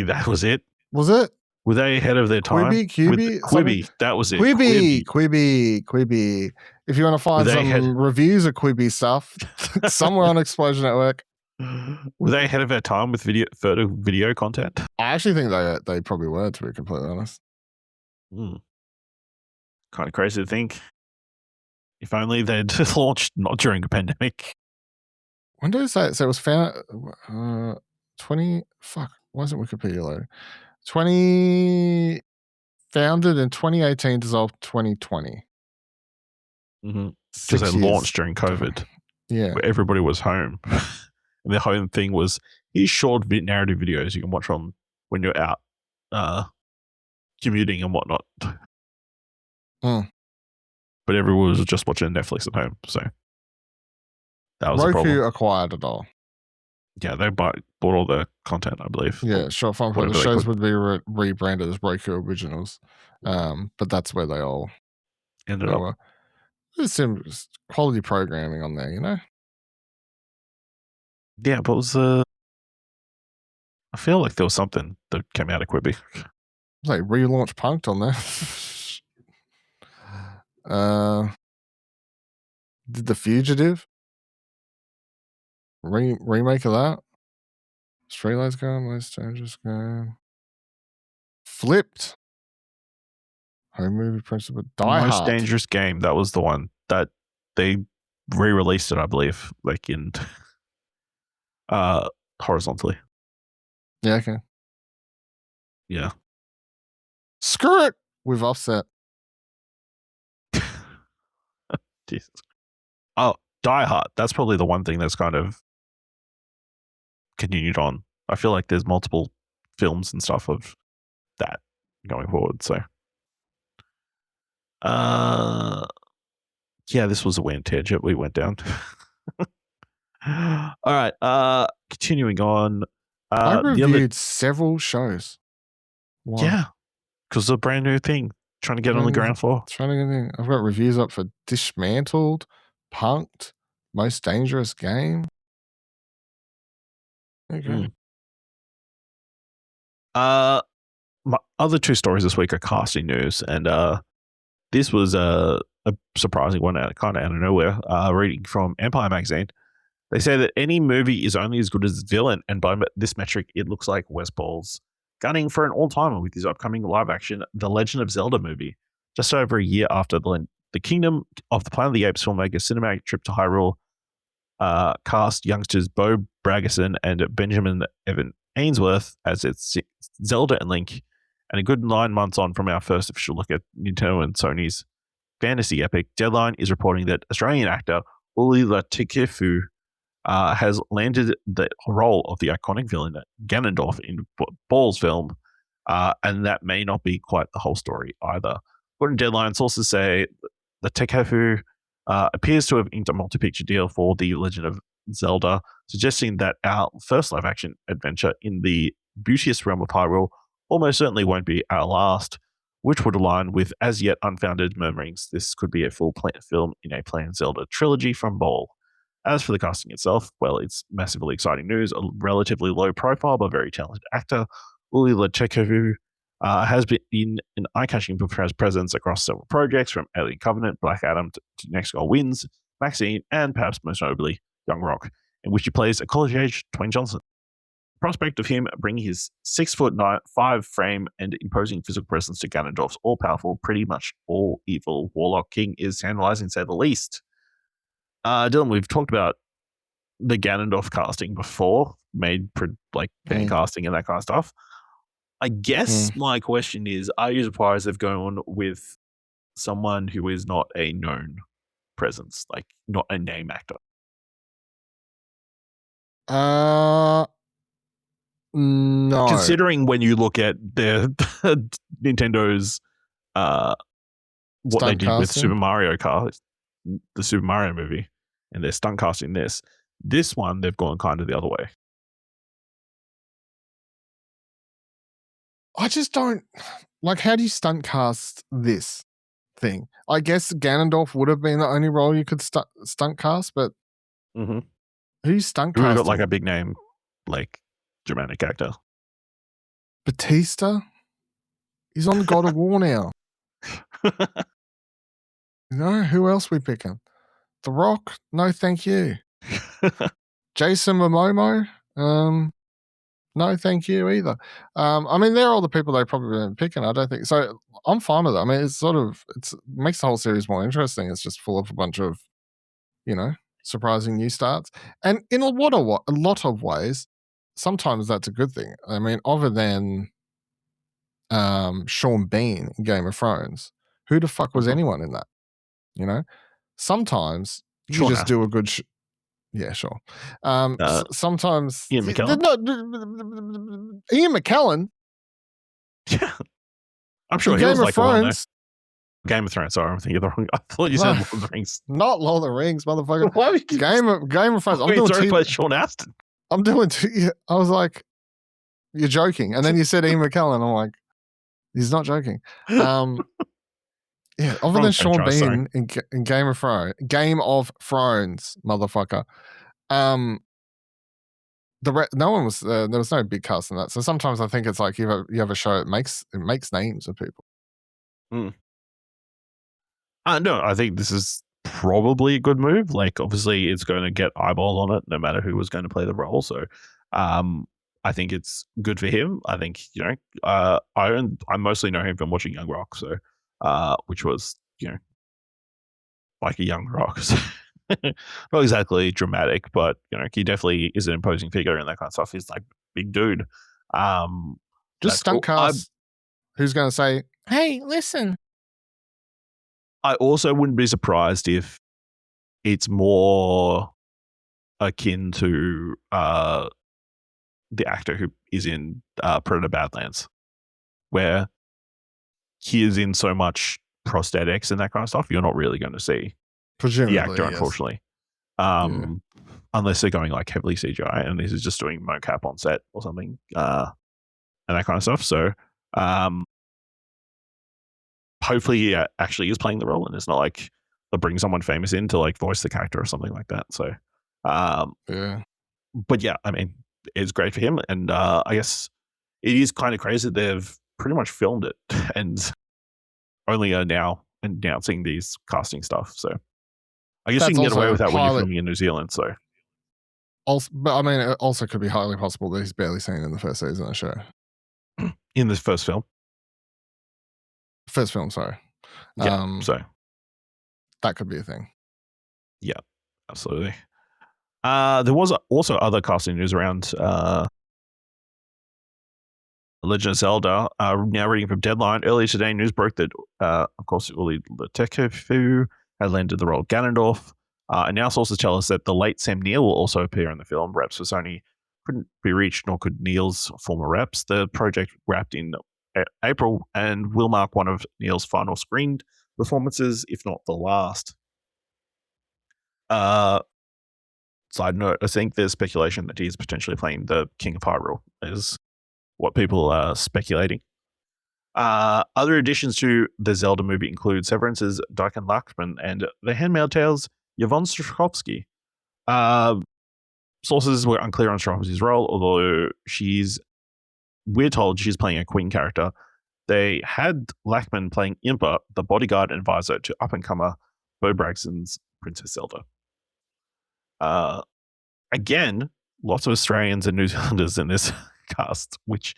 [SPEAKER 2] that was it.
[SPEAKER 3] Was it?
[SPEAKER 2] Were they ahead of their time?
[SPEAKER 3] Quibi,
[SPEAKER 2] that was it.
[SPEAKER 3] Quibi. If you want to find some reviews of Quibi stuff, somewhere on Explosion Network.
[SPEAKER 2] Were they ahead of their time with vertical video content?
[SPEAKER 3] I actually think they probably were, to be completely honest.
[SPEAKER 2] Kind of crazy to think. If only they'd launched not during a pandemic.
[SPEAKER 3] When did it say? So it was founded 20. Fuck, why isn't Wikipedia loading? Founded in 2018, dissolved 2020.
[SPEAKER 2] Because they launched during COVID.
[SPEAKER 3] Yeah.
[SPEAKER 2] Where everybody was home. And the whole thing was, here's short narrative videos you can watch on when you're out commuting and whatnot. But everyone was just watching Netflix at home. So that was
[SPEAKER 3] Roku acquired it all.
[SPEAKER 2] Yeah, they bought all the content, I believe.
[SPEAKER 3] Yeah, short form for the shows would be rebranded as Roku Originals. But that's where they all
[SPEAKER 2] ended up.
[SPEAKER 3] There's some quality programming on there,
[SPEAKER 2] Yeah, but it was I feel like there was something that came out of Quibi.
[SPEAKER 3] Like relaunch Punk'd on there. Did The Fugitive remake of that? Straight Lights Gone, Most Dangerous Gone. Flipped. Home movie principle. Die Hard.
[SPEAKER 2] Most Dangerous Game. That was the one that they re-released it, I believe, like in horizontally.
[SPEAKER 3] Yeah, okay.
[SPEAKER 2] Yeah.
[SPEAKER 3] Screw it with Offset.
[SPEAKER 2] Jesus. Oh, Die Hard. That's probably the one thing that's kind of continued on. I feel like there's multiple films and stuff of that going forward. So, yeah, this was a weird tangent we went down. All right. Continuing on.
[SPEAKER 3] I reviewed several shows.
[SPEAKER 2] Why? Yeah, because it's a brand new thing. Trying to get on the ground floor.
[SPEAKER 3] I've got reviews up for Dismantled, Punked, Most Dangerous Game. Okay.
[SPEAKER 2] My other two stories this week are casting news, and this was a surprising one, kind of out of nowhere. Reading from Empire magazine, they say that any movie is only as good as its villain, and by this metric, it looks like Wes Ball's gunning for an all-timer with his upcoming live-action The Legend of Zelda movie. Just over a year after the Kingdom of the Planet of the Apes filmmaker cinematic trip to Hyrule cast youngsters Bo Bragason and Benjamin Evan Ainsworth as its Zelda and Link, and a good 9 months on from our first official look at Nintendo and Sony's fantasy epic, Deadline is reporting that Australian actor Uli Latikifu has landed the role of the iconic villain Ganondorf in Ball's film, and that may not be quite the whole story either. According to Deadline, sources say the Tekefu appears to have inked a multi-picture deal for The Legend of Zelda, suggesting that our first live-action adventure in the beauteous realm of Hyrule almost certainly won't be our last, which would align with as yet unfounded murmurings this could be a full film in a planned Zelda trilogy from Ball. As for the casting itself, well, it's massively exciting news. A relatively low profile but very talented actor, Uli Lechekevu, has been an eye-catching presence across several projects, from Alien Covenant, Black Adam to Next Goal Wins, Maxine, and perhaps most notably, Young Rock, in which he plays a college-age Dwayne Johnson. The prospect of him bringing his 6'5" frame and imposing physical presence to Ganondorf's all-powerful, pretty much all-evil Warlock King is tantalizing, to say the least. Dylan, we've talked about the Ganondorf casting before, made fan casting and that kind of stuff. I guess my question is, are you surprised they've gone with someone who is not a known presence, like not a name actor?
[SPEAKER 3] No.
[SPEAKER 2] Considering when you look at the Nintendo's what stunt they did casting with Super Mario Kart, the Super Mario movie, and they're stunt casting this one, they've gone kind of the other way.
[SPEAKER 3] I just don't like, how do you stunt cast this thing? I guess Ganondorf would have been the only role you could stunt cast, but who's stunt casting?
[SPEAKER 2] Who got like a big name, like Germanic actor?
[SPEAKER 3] Batista? He's on God of War now. Who else we picking? The Rock? No, thank you. Jason Momoa? No, thank you either. I mean, they're all the people they probably been picking. I don't think so. I'm fine with it. I mean, it makes the whole series more interesting. It's just full of a bunch of, surprising new starts. And in a lot of ways, sometimes that's a good thing. I mean, other than Sean Bean in Game of Thrones, who the fuck was anyone in that? Sometimes you just do a good. Yeah, sure. Sometimes
[SPEAKER 2] Ian McKellen.
[SPEAKER 3] Ian McKellen.
[SPEAKER 2] Yeah, I'm sure he was like Game of Thrones. Sorry, I'm thinking the wrong. I thought you said Lord of the Rings.
[SPEAKER 3] Not Lord of the Rings, motherfucker.
[SPEAKER 2] Why
[SPEAKER 3] Game of Thrones. I'm doing
[SPEAKER 2] Sean Astin.
[SPEAKER 3] I'm doing. I was like, you're joking, and then you said Ian McKellen. I'm like, he's not joking. Yeah, other than Sean Bean in Game of Thrones, motherfucker. No one was there was no big cast in that. So sometimes I think it's like you have a show, it makes names of people.
[SPEAKER 2] No, I think this is probably a good move. Like, obviously, it's going to get eyeballs on it, no matter who was going to play the role. So, I think it's good for him. I think I mostly know him from watching Young Rock, so which was like a Young Rock. not exactly dramatic, but he definitely is an imposing figure and that kind of stuff. He's like big dude.
[SPEAKER 3] Just stunt cast. Who's going to say, "Hey, listen"?
[SPEAKER 2] I also wouldn't be surprised if it's more akin to the actor who is in Predator Badlands, where he is in so much prosthetics and that kind of stuff. You're not really going to see
[SPEAKER 3] Presumably,
[SPEAKER 2] the actor,
[SPEAKER 3] yes.
[SPEAKER 2] unfortunately. Unless they're going like heavily CGI and this is just doing mocap on set or something, and that kind of stuff. So hopefully he actually is playing the role and it's not like they'll bring someone famous in to like voice the character or something like that. So but yeah, I mean, it's great for him. And I guess it is kind of crazy that they've pretty much filmed it and only are now announcing these casting stuff. So I guess you can get away with that when you're filming in New Zealand. So
[SPEAKER 3] also, but I mean, it also could be highly possible that he's barely seen in the first season of the show.
[SPEAKER 2] In this first film?
[SPEAKER 3] First film, sorry.
[SPEAKER 2] Yeah, so
[SPEAKER 3] that could be a thing.
[SPEAKER 2] Yeah, absolutely. There was also other casting news around Legend of Zelda. Now reading from Deadline, earlier today, news broke that, of course, Uli Letekefu had landed the role of Ganondorf. And now sources tell us that the late Sam Neill will also appear in the film. Reps for Sony couldn't be reached, nor could Neill's former reps. The project wrapped in April and will mark one of Neill's final screened performances, if not the last. Side note, I think there's speculation that he's potentially playing the King of Hyrule, is what people are speculating. Other additions to the Zelda movie include Severance's Daikon Lachman and The Handmaid's Tale's Yvonne Strahovski. Sources were unclear on Strahovski's role, although we're told she's playing a queen character. They had Lachman playing Impa, the bodyguard and advisor to up-and-comer Bo Braxton's Princess Zelda. Again, lots of Australians and New Zealanders in this cast, which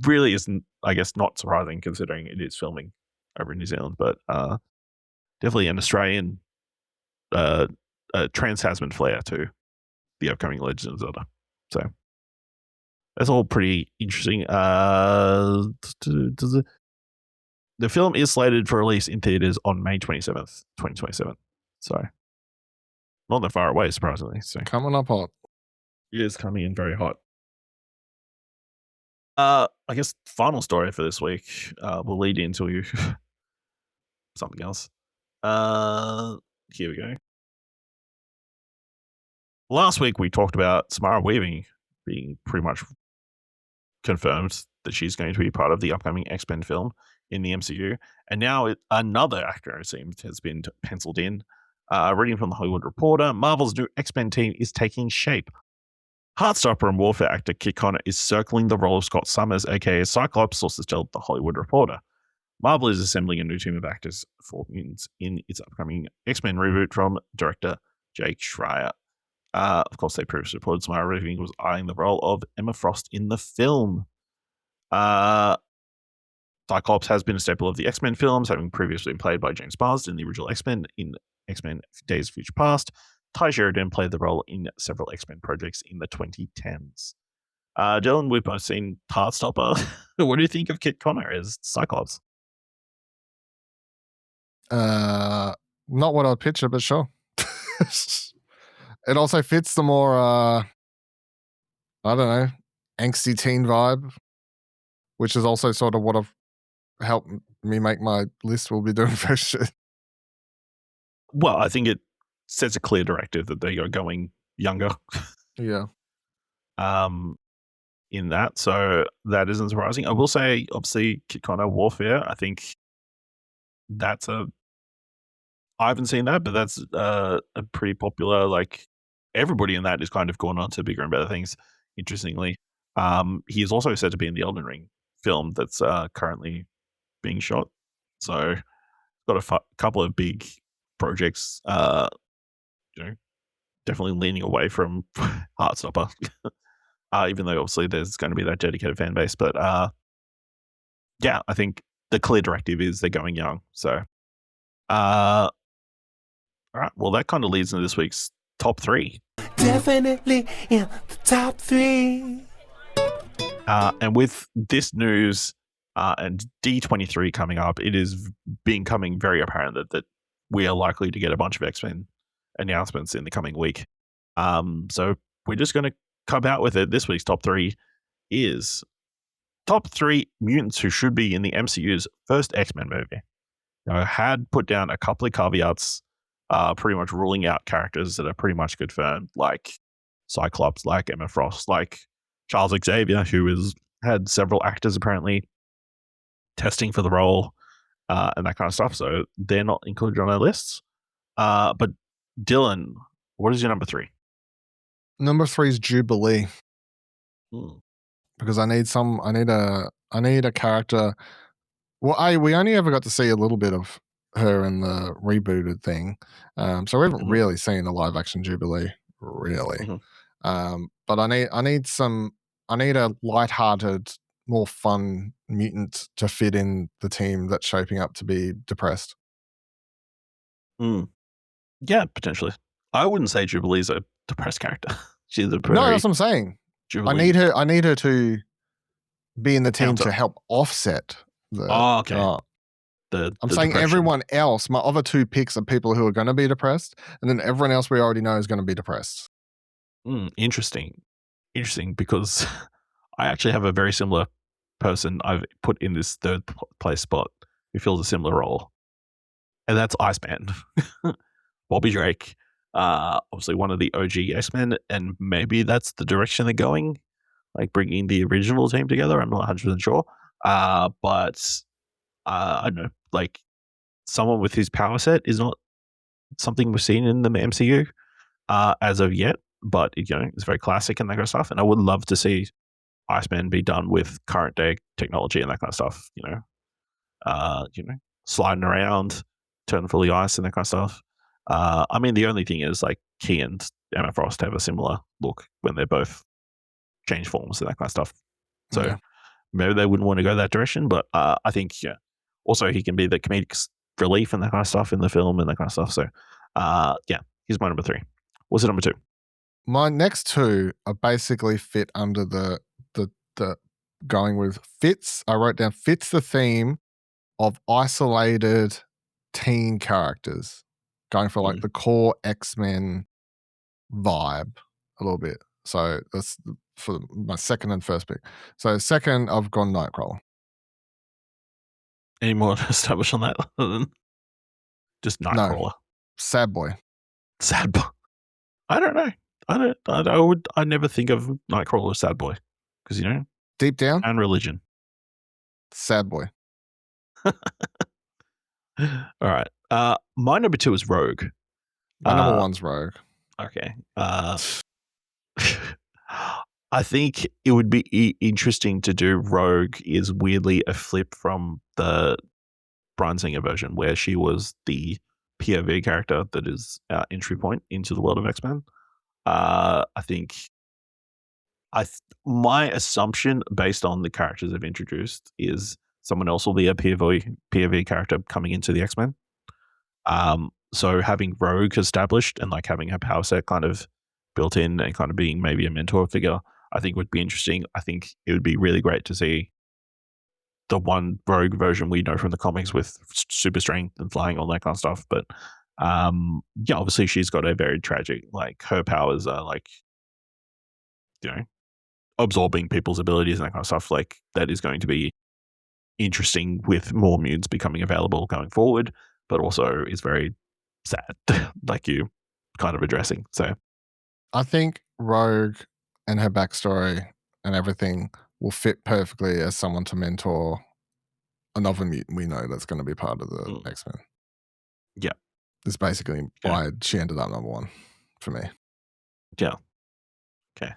[SPEAKER 2] really isn't, I guess, not surprising considering it is filming over in New Zealand, but definitely an Australian trans-Tasman flair to the upcoming Legend of Zelda. So that's all pretty interesting. The film is slated for release in theaters on May 27th, 2027. So not that far away, surprisingly. So
[SPEAKER 3] coming up hot.
[SPEAKER 2] It is coming in very hot. I guess final story for this week will lead into something else. Here we go. Last week we talked about Samara Weaving being pretty much confirmed that she's going to be part of the upcoming X-Men film in the MCU, and now another actor, it seems, has been penciled in. Reading from the Hollywood Reporter, Marvel's new X-Men team is taking shape. Heartstopper and Warfare actor Kit Connor is circling the role of Scott Summers, aka Cyclops, sources tell the Hollywood Reporter. Marvel is assembling a new team of actors for mutants in its upcoming X-Men reboot from director Jake Schreier. Of course, they previously reported Samara Weaving was eyeing the role of Emma Frost in the film. Cyclops has been a staple of the X-Men films, having previously been played by James Marsden in the original X-Men in X-Men Days of Future Past. Ty Sheridan played the role in several X-Men projects in the 2010s. Dylan, we've both seen Heartstopper. What do you think of Kit Connor as Cyclops?
[SPEAKER 3] Not what I'd picture, but sure. It also fits the more, I don't know, angsty teen vibe, which is also sort of what I've helped me make my list we'll be doing for shit.
[SPEAKER 2] Well, I think it sets a clear directive that they are going younger.
[SPEAKER 3] Yeah.
[SPEAKER 2] In that, so that isn't surprising. I will say, obviously, Kit Connor Warfare, I think that's I haven't seen that, but that's a pretty popular, like, everybody in that is kind of gone on to bigger and better things, interestingly. He is also said to be in the Elden Ring film that's currently being shot. So got a couple of big projects, definitely leaning away from Heartstopper. Even though obviously there's going to be that dedicated fan base. But yeah, I think the clear directive is they're going young. So All right. Well, that kind of leads into this week's top 3.
[SPEAKER 4] Definitely in the top 3.
[SPEAKER 2] And with this news and D23 coming up, it is becoming very apparent that we are likely to get a bunch of X-Men announcements in the coming week. So we're just going to come out with it. This week's top 3 is top 3 mutants who should be in the MCU's first X-Men movie. Now, I had put down a couple of caveats, pretty much ruling out characters that are pretty much confirmed, like Cyclops, like Emma Frost, like Charles Xavier, who has had several actors apparently testing for the role, and that kind of stuff. So they're not included on our lists. But Dylan, what is your number 3?
[SPEAKER 3] Number 3 is Jubilee. Because I need a character. Well, we only ever got to see a little bit of her in the rebooted thing, so we haven't really seen a live action Jubilee, really. But I need a lighthearted, more fun mutant to fit in the team that's shaping up to be depressed.
[SPEAKER 2] Yeah, potentially. I wouldn't say Jubilee's a depressed character. She's a
[SPEAKER 3] No, that's what I'm saying.
[SPEAKER 2] Jubilee.
[SPEAKER 3] I need her to be in the team
[SPEAKER 2] Counter.
[SPEAKER 3] to help offset the.
[SPEAKER 2] Okay.
[SPEAKER 3] I'm saying
[SPEAKER 2] depression.
[SPEAKER 3] everyone else. My other 2 picks are people who are going to be depressed, and then everyone else we already know is going to be depressed.
[SPEAKER 2] Interesting, because I actually have a very similar person I've put in this third place spot who fills a similar role, and that's Iceman, Bobby Drake. Obviously one of the OG X-Men, and maybe that's the direction they're going, like bringing the original team together. I'm not 100% sure, but I don't know, like someone with his power set is not something we've seen in the MCU as of yet, but it's very classic and that kind of stuff. And I would love to see Iceman be done with current day technology and that kind of stuff. Sliding around, turn fully ice and that kind of stuff. I mean, the only thing is like Key and Emma Frost have a similar look when they're both change forms and that kind of stuff. So maybe they wouldn't want to go that direction, but I think also he can be the comedic relief and that kind of stuff in the film and that kind of stuff. So he's my number 3. What's it number 2?
[SPEAKER 3] My next 2 are basically fit under the going with fits. I wrote down fits the theme of isolated teen characters, going for like the core X-Men vibe a little bit. So that's for my second and first pick. So second, I've gone Nightcrawler.
[SPEAKER 2] Any more to establish on that other than just Nightcrawler?
[SPEAKER 3] No. Sad boy.
[SPEAKER 2] Sad boy. I don't know. I never think of Nightcrawler as sad boy because
[SPEAKER 3] deep down
[SPEAKER 2] and religion.
[SPEAKER 3] Sad boy.
[SPEAKER 2] All right. My number 2 is Rogue.
[SPEAKER 3] My number 1's Rogue.
[SPEAKER 2] Okay. I think it would be interesting to do Rogue is weirdly a flip from the Bryan Singer version where she was the POV character that is our entry point into the world of X-Men. I think my assumption based on the characters they've introduced is someone else will be a POV character coming into the X-Men. So having Rogue established and like having her power set kind of built in and kind of being maybe a mentor figure, I think would be interesting. I think it would be really great to see the one Rogue version we know from the comics with super strength and flying, all that kind of stuff. But obviously she's got a very tragic, like her powers are like, absorbing people's abilities and that kind of stuff. Like that is going to be interesting with more mutants becoming available going forward, but also is very sad, like you kind of addressing. So
[SPEAKER 3] I think Rogue and her backstory and everything will fit perfectly as someone to mentor another mutant we know that's going to be part of the X-Men.
[SPEAKER 2] Yeah.
[SPEAKER 3] It's basically why she ended up number 1 for me.
[SPEAKER 2] Yeah. Okay.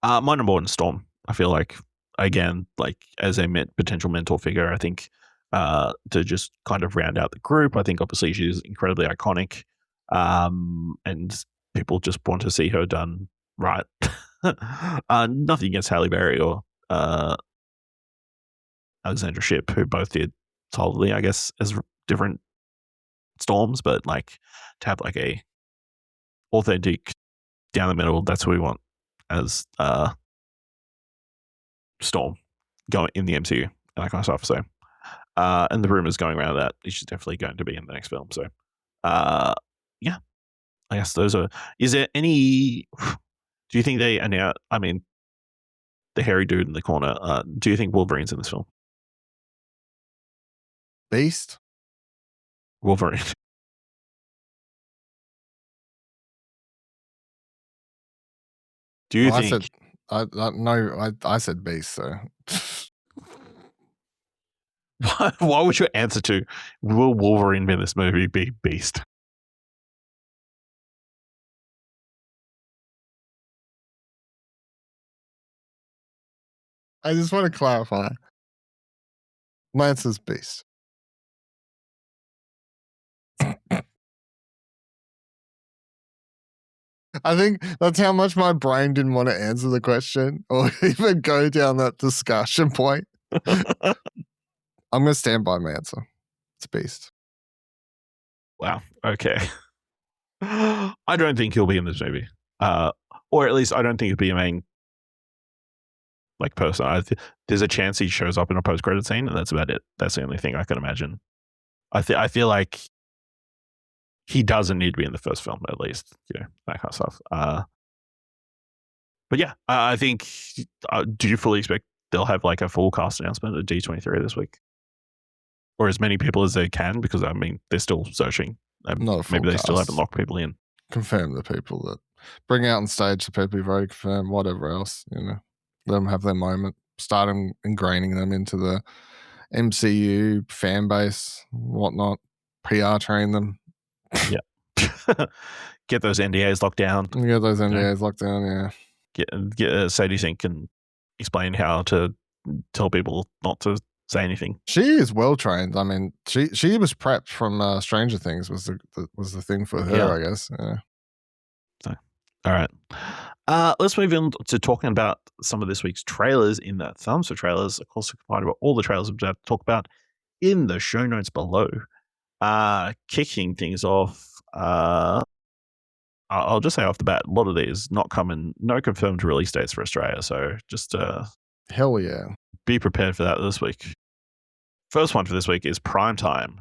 [SPEAKER 2] My number 1 is Storm. I feel like, again, like as a potential mentor figure, I think to just kind of round out the group, I think obviously she's incredibly iconic, and people just want to see her done right. Nothing against Halle Berry or Alexandra Shipp, who both did solidly, I guess, as different Storms, but like to have like a authentic down the middle, that's what we want as Storm going in the MCU and that kind of stuff. So and the rumors going around that she's definitely going to be in the next film. So yeah, I guess those are. Is there any? Do you think they announce? I mean, the hairy dude in the corner. Do you think Wolverine's in this film?
[SPEAKER 3] Beast?
[SPEAKER 2] Wolverine. Do you think?
[SPEAKER 3] I said Beast. So
[SPEAKER 2] why would your answer to will Wolverine be in this movie be Beast?
[SPEAKER 3] I just want to clarify. My answer is Beast. I think that's how much my brain didn't want to answer the question or even go down that discussion point. I'm going to stand by my answer. It's Beast.
[SPEAKER 2] Wow. Okay. I don't think he'll be in this movie. Or at least I don't think he'll be a main like person. There's a chance he shows up in a post-credit scene, and that's about it. That's the only thing I can imagine. I feel like he doesn't need to be in the first film, at least, that kind of stuff. But yeah, I think. Do you fully expect they'll have like a full cast announcement at D23 this week, or as many people as they can? Because I mean, they're still searching. Maybe they still haven't locked people in.
[SPEAKER 3] Confirm the people that bring out on stage the people you've already confirmed. Whatever else, let them have their moment. Start ingraining them into the MCU fan base, whatnot. PR train them.
[SPEAKER 2] Yeah. Get those NDAs locked down.
[SPEAKER 3] Get those NDAs locked down, yeah.
[SPEAKER 2] Get Sadie Sink can explain how to tell people not to say anything.
[SPEAKER 3] She is well trained. I mean, she was prepped from Stranger Things was the thing for her, I guess. Yeah.
[SPEAKER 2] So, all right. Let's move on to talking about some of this week's trailers in the Thumbs for Trailers. Of course, you can find about all the trailers we're about to talk about in the show notes below. Kicking things off, I'll just say off the bat, a lot of these no confirmed release dates for Australia. So just
[SPEAKER 3] hell yeah,
[SPEAKER 2] be prepared for that this week. First one for this week is Primetime,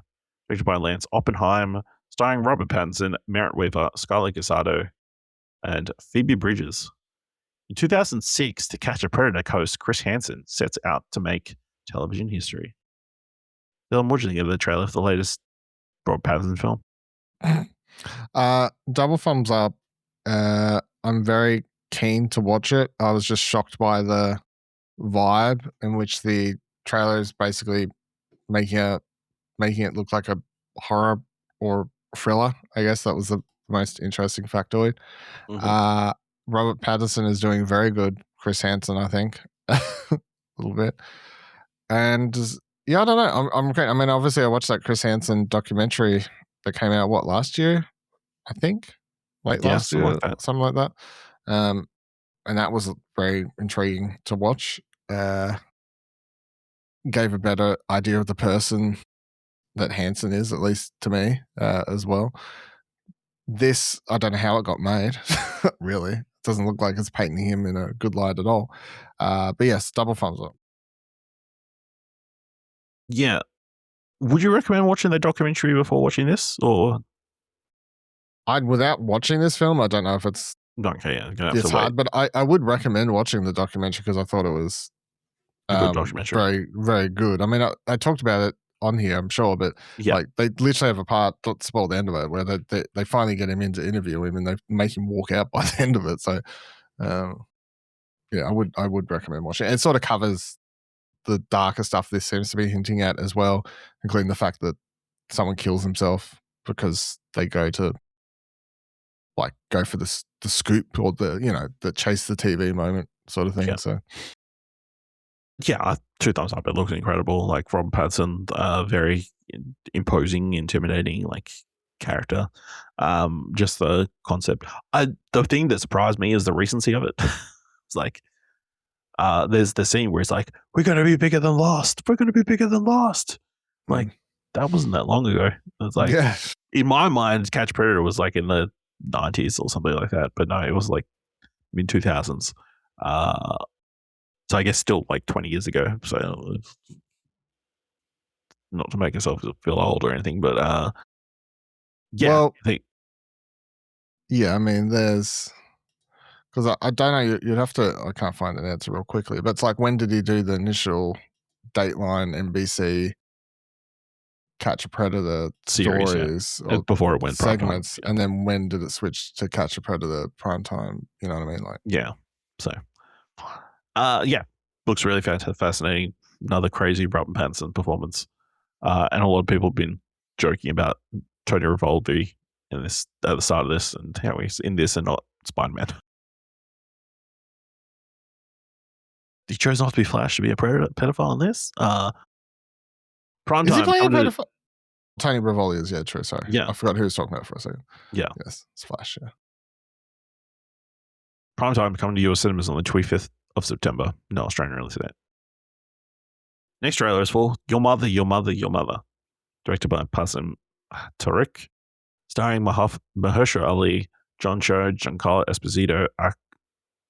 [SPEAKER 2] directed by Lance Oppenheim, starring Robert Pattinson, Merritt Weaver, Scarlett Guisardo, and Phoebe Bridgers. In 2006, To Catch a Predator host Chris Hansen sets out to make television history. Dylan, what do you think of the trailer for the latest Robert Pattinson film?
[SPEAKER 3] Double thumbs up. I'm very keen to watch it. I was just shocked by the vibe in which the trailer is basically making it look like a horror or thriller. I guess that was the most interesting factoid. Mm-hmm. Robert Pattinson is doing very good. Chris Hansen, I think, a little bit. And yeah, I don't know. I'm great. I mean, obviously, I watched that Chris Hansen documentary that came out last year, I think, last year, something like that. And that was very intriguing to watch. Gave a better idea of the person that Hansen is, at least to me, as well. This, I don't know how it got made. Really, it doesn't look like it's painting him in a good light at all. But yes, double thumbs up.
[SPEAKER 2] Yeah. Would you recommend watching the documentary before watching this, or?
[SPEAKER 3] Without watching this film, I don't know if it's
[SPEAKER 2] okay. Yeah,
[SPEAKER 3] it's hard, but I would recommend watching the documentary because I thought it was
[SPEAKER 2] a good documentary,
[SPEAKER 3] very, very good. I mean, I talked about it on here, I'm sure, but like they literally have a part, not spoil the end of it, where they finally get him in to interview him and they make him walk out by the end of it. So, yeah, I would recommend watching it. It sort of covers the darker stuff this seems to be hinting at as well, including the fact that someone kills himself because they go for the scoop or the chase the TV moment sort of thing.
[SPEAKER 2] Yeah.
[SPEAKER 3] So
[SPEAKER 2] yeah, 2 thumbs up. It looks incredible. Like Robert Pattinson, very imposing, intimidating, like character. Just the concept. The thing that surprised me is the recency of it. It's like, there's the scene where it's like, we're going to be bigger than Lost. We're going to be bigger than Lost. Like, that wasn't that long ago. It's like, in my mind, Catch Predator was like in the 90s or something like that, but no, it was like mid 2000s. So I guess still like 20 years ago. So not to make yourself feel old or anything, but yeah,
[SPEAKER 3] Well,
[SPEAKER 2] I think
[SPEAKER 3] yeah, I mean, there's because I don't know. You'd have to. I can't find an answer real quickly, but it's like, when did he do the initial Dateline NBC Catch a Predator
[SPEAKER 2] Series, yeah.
[SPEAKER 3] stories or
[SPEAKER 2] before it went primetime,
[SPEAKER 3] segments,
[SPEAKER 2] yeah.
[SPEAKER 3] and then when did it switch to Catch a Predator primetime? You know what I mean? Like,
[SPEAKER 2] Yeah. So, yeah, looks really fascinating. Another crazy Robert Pattinson performance, and a lot of people have been joking about Tony Revolvi in this at the start of this, and how he's in this and not Spider-Man. He chose not to be Flash to be a pedophile in this. Prime
[SPEAKER 3] is he
[SPEAKER 2] time.
[SPEAKER 3] playing a pedophile? Tony Revolvi is, yeah, true. Sorry,
[SPEAKER 2] Yeah.
[SPEAKER 3] I forgot who he was talking about for a second.
[SPEAKER 2] Yeah.
[SPEAKER 3] Yes, it's Flash. Yeah.
[SPEAKER 2] Prime time coming to US cinemas on the 25th of September. No Australian release date. Next trailer is for Your Mother, Your Mother, Your Mother, directed by Pasim Tariq, starring Mahershala Ali, John Cho, Giancarlo Esposito,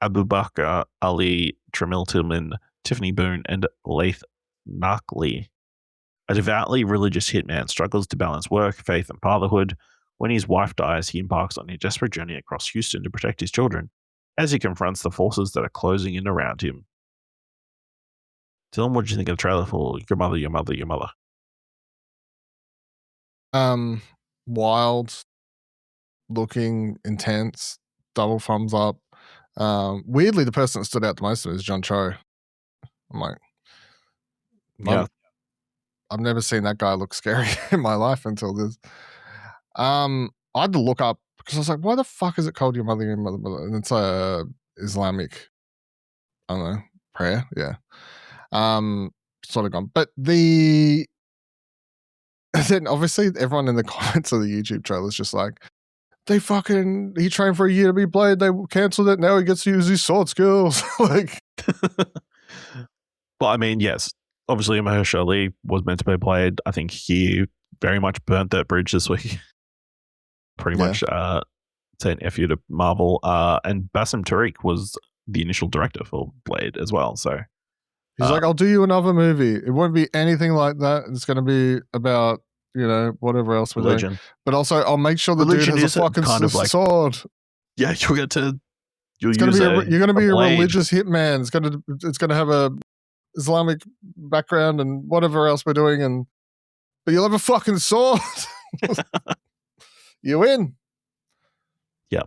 [SPEAKER 2] Abubakar Ali, Tremel Tillman, Tiffany Boone, and Laith Narkly. A devoutly religious hitman struggles to balance work, faith, and fatherhood. When his wife dies, he embarks on a desperate journey across Houston to protect his children as he confronts the forces that are closing in around him. Dylan, what did you think of the trailer for Your Mother, Your Mother, Your Mother?
[SPEAKER 3] Wild looking, intense, double thumbs up. Weirdly, the person that stood out the most is John Cho. I'm like,
[SPEAKER 2] Yeah.
[SPEAKER 3] I've never seen that guy look scary in my life until this. I had to look up because I was like, why the fuck is it called Your Mother, Your Mother, Mother? And it's a Islamic, I don't know, prayer. Yeah. Sort of gone. But then obviously everyone in the comments of the YouTube trailer is just like, he trained for a year to be Blade. They cancelled it. Now he gets to use his sword skills. Like,
[SPEAKER 2] well, I mean, yes, obviously Mahershala Ali was meant to be Blade. I think he very much burnt that bridge this week. Pretty much saying F you to Marvel. And Bassem Tariq was the initial director for Blade as well. So
[SPEAKER 3] he's like, I'll do you another movie. It won't be anything like that. It's going to be about, whatever else we're
[SPEAKER 2] religion.
[SPEAKER 3] doing. But also, I'll make sure the
[SPEAKER 2] Religion
[SPEAKER 3] dude has a fucking
[SPEAKER 2] kind of like,
[SPEAKER 3] sword.
[SPEAKER 2] Yeah, you'll get to. You're
[SPEAKER 3] going to be a
[SPEAKER 2] blade.
[SPEAKER 3] religious hitman. It's going to have a Islamic background and whatever else we're doing, but you'll have a fucking sword. You win.
[SPEAKER 2] Yeah,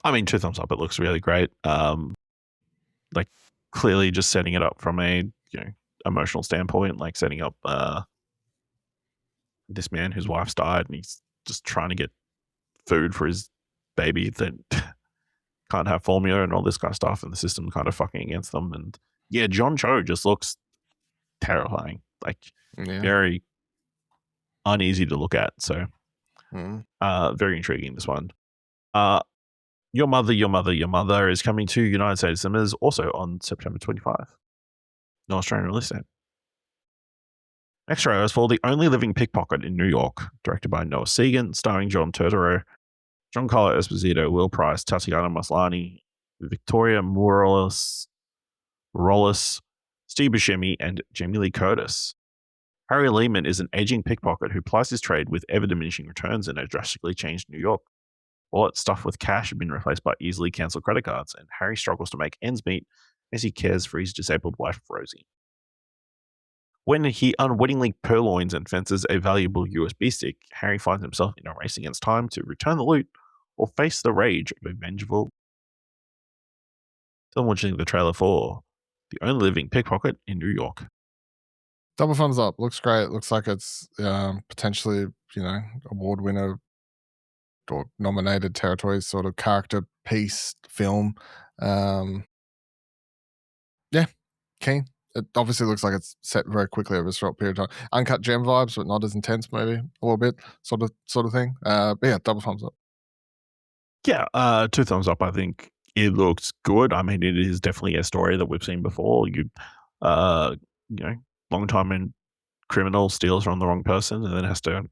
[SPEAKER 2] I mean, 2 thumbs up. It looks really great. Like clearly just setting it up from a emotional standpoint, like setting up this man whose wife's died and he's just trying to get food for his baby that can't have formula and all this kind of stuff, and the system kind of fucking against them. And yeah, John Cho just looks terrifying, like very uneasy to look at. So very intriguing, this one. Your Mother, Your Mother, Your Mother is coming to United States cinemas also on September 25. No Australian release date. Next trailer is for The Only Living Pickpocket in New York, directed by Noah Segan, starring John Turturro, Giancarlo Esposito, Will Price, Tatiana Maslany, Victoria Morales, Steve Buscemi, and Jamie Lee Curtis. Harry Lehman is an aging pickpocket who plies his trade with ever-diminishing returns in a drastically changed New York. Wallets stuffed with cash have been replaced by easily cancelled credit cards, and Harry struggles to make ends meet as he cares for his disabled wife, Rosie. When he unwittingly purloins and fences a valuable USB stick, Harry finds himself in a race against time to return the loot or face the rage of a vengeful. Still watching the trailer for The Only Living Pickpocket in New York.
[SPEAKER 3] Double thumbs up. Looks great. Looks like it's potentially, award winner or nominated territory sort of character piece film. Yeah, keen. It obviously looks like it's set very quickly over a short period of time. Uncut Gem vibes, but not as intense, maybe a little bit, sort of thing. But yeah, double thumbs up.
[SPEAKER 2] Yeah, 2 thumbs up. I think it looks good. I mean, it is definitely a story that we've seen before. Long time in criminal steals from the wrong person and then has to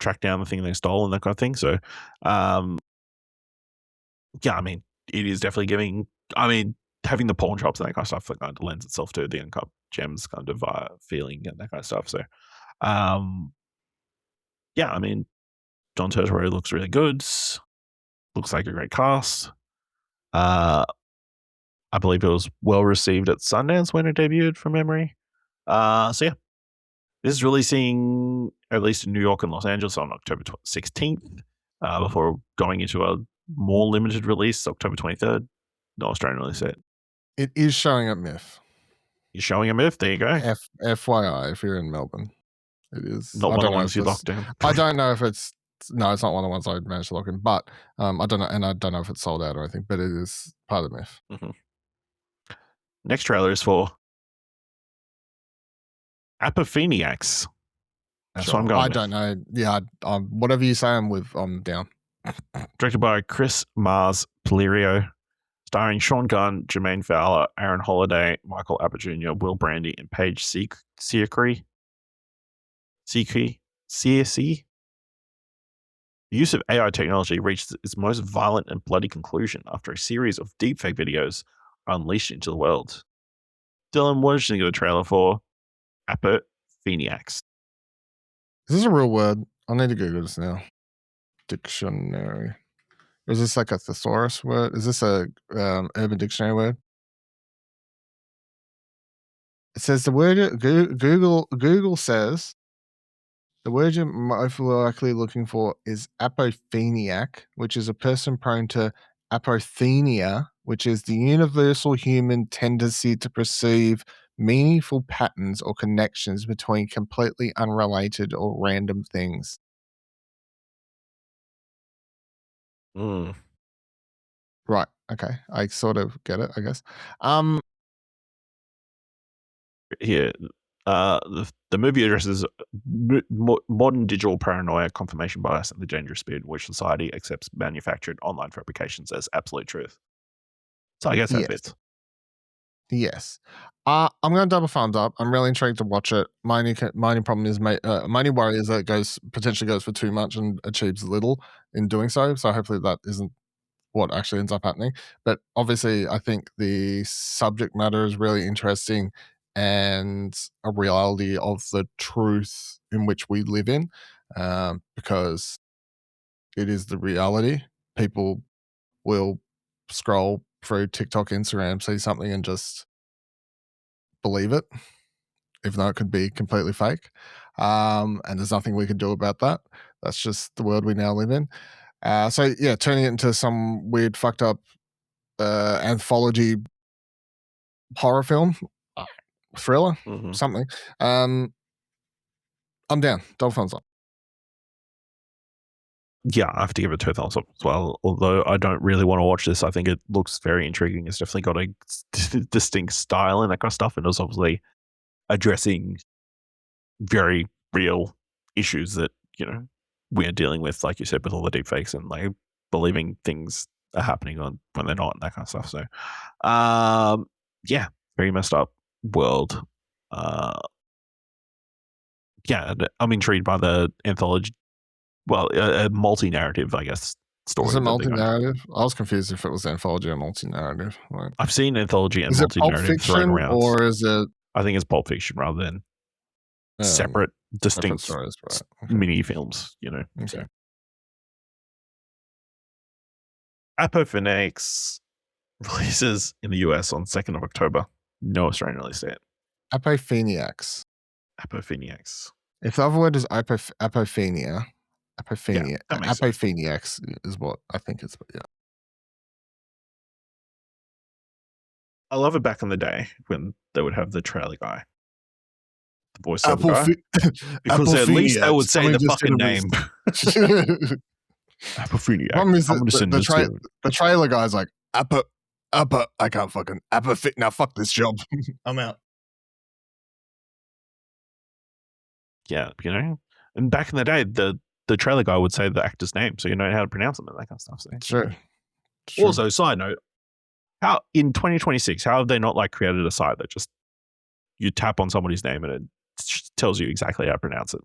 [SPEAKER 2] track down the thing they stole and that kind of thing. So, yeah, I mean, it is definitely giving. I mean, having the pawn shops and that kind of stuff that kind of lends itself to the uncut gems kind of feeling and that kind of stuff. So, yeah, I mean, John Turturro looks really good. Looks like a great cast. I believe it was well received at Sundance when it debuted, from memory. So yeah, this is releasing at least in New York and Los Angeles on October 16th, before going into a more limited release October 23rd. No Australian release yet.
[SPEAKER 3] It is showing at MIF.
[SPEAKER 2] You're showing a myth. There you go.
[SPEAKER 3] FYI, if you're in Melbourne, it is
[SPEAKER 2] Not one of the ones you locked in.
[SPEAKER 3] I don't know if it's not one of the ones I managed to lock in, but I don't know, and I don't know if it's sold out or anything, but it is part of the MIF.
[SPEAKER 2] Mm-hmm. Next trailer is for Apopheniacs. That's what I'm going
[SPEAKER 3] I
[SPEAKER 2] with.
[SPEAKER 3] don't know. Yeah, whatever you say, I'm down.
[SPEAKER 2] Directed by Chris Mars Polirio, starring Sean Gunn, Jermaine Fowler, Aaron Holiday, Michael Abbott Jr., Will Brandy, and Paige Seacree. CSE. The use of AI technology reached its most violent and bloody conclusion after a series of deepfake videos are unleashed into the world. Dylan, what did you think of the trailer for Apopheniacs?
[SPEAKER 3] Is this a real word? I need to Google this now. Dictionary. Is this like a thesaurus word? Is this a Urban Dictionary word? It says the word Google says the word you're most likely looking for is apopheniac, which is a person prone to apophenia, which is the universal human tendency to perceive meaningful patterns or connections between completely unrelated or random things. Right. Okay. I sort of get it, I guess.
[SPEAKER 2] Here, the movie addresses modern digital paranoia, confirmation bias, and the dangerous speed in which society accepts manufactured online fabrications as absolute truth. So I guess that fits.
[SPEAKER 3] Yes. I'm going to double thumbs up. I'm really intrigued to watch it. My only problem is my only worry is that it potentially goes for too much and achieves little in doing so. So hopefully that isn't what actually ends up happening. But obviously, I think the subject matter is really interesting and a reality of the truth in which we live in, because it is the reality. People will scroll through TikTok, Instagram, see something and just believe it, even though it could be completely fake. And there's nothing we can do about that. That's just the world we now live in. So yeah, turning it into some weird fucked up anthology horror film, thriller, something. I'm down. Double thumbs up.
[SPEAKER 2] Yeah, I have to give it 2 thumbs up as well. Although I don't really want to watch this. I think it looks very intriguing. It's definitely got a distinct style and that kind of stuff. And it's obviously addressing very real issues that, we're dealing with, like you said, with all the deepfakes and like believing things are happening when they're not and that kind of stuff. So, yeah, very messed up world. Yeah, I'm intrigued by the anthology. Well, a multi-narrative, I guess, story.
[SPEAKER 3] Is it multi-narrative? I was confused if it was anthology or multi-narrative. Like,
[SPEAKER 2] I've seen anthology and multi-narrative thrown around.
[SPEAKER 3] Or is it?
[SPEAKER 2] I think it's Pulp Fiction rather than separate, distinct
[SPEAKER 3] stories, right? Okay.
[SPEAKER 2] mini films.
[SPEAKER 3] Okay.
[SPEAKER 2] Apopheniacs releases in the US on 2nd of October. No Australian release date.
[SPEAKER 3] Apopheniacs.
[SPEAKER 2] If
[SPEAKER 3] the other word is apophenia,
[SPEAKER 2] Yeah,
[SPEAKER 3] apopheniacs is what I think it's. Yeah.
[SPEAKER 2] I love it back in the day when they would have the trailer guy, the voiceover guy, because at least they would say the fucking name. Apopheniac.
[SPEAKER 3] The trailer guy's like, I can't fucking now fuck this job. I'm out.
[SPEAKER 2] Yeah, and back in the day, the trailer guy would say the actor's name, so you know how to pronounce them and that kind of stuff. So.
[SPEAKER 3] Sure.
[SPEAKER 2] Also, side note, how in 2026, how have they not like created a site that just you tap on somebody's name and it tells you exactly how to pronounce it?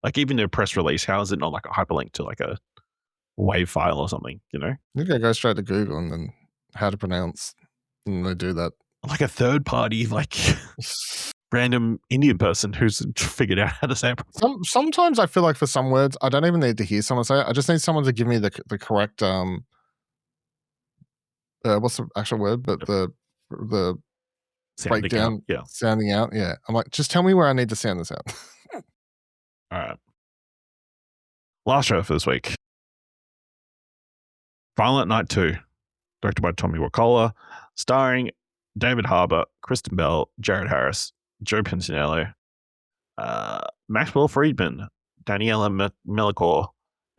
[SPEAKER 2] Like even a press release, how is it not like a hyperlink to like a WAV file or something? You know,
[SPEAKER 3] You can go straight to Google and then how to pronounce, and they do that.
[SPEAKER 2] like a third party, like random Indian person who's figured out how to say it.
[SPEAKER 3] Sometimes I feel like for some words, I don't even need to hear someone say it. I just need someone to give me the correct what's the actual word? But the
[SPEAKER 2] Sounding
[SPEAKER 3] breakdown,
[SPEAKER 2] out, yeah.
[SPEAKER 3] sounding out. Yeah, I'm like, just tell me where I need to sound this out.
[SPEAKER 2] All right. Last show for this week. Violent Night 2, directed by Tommy Wirkola, starring David Harbour, Kristen Bell, Jared Harris, Joe Pantanello, Maxwell Friedman, Daniela Melicor,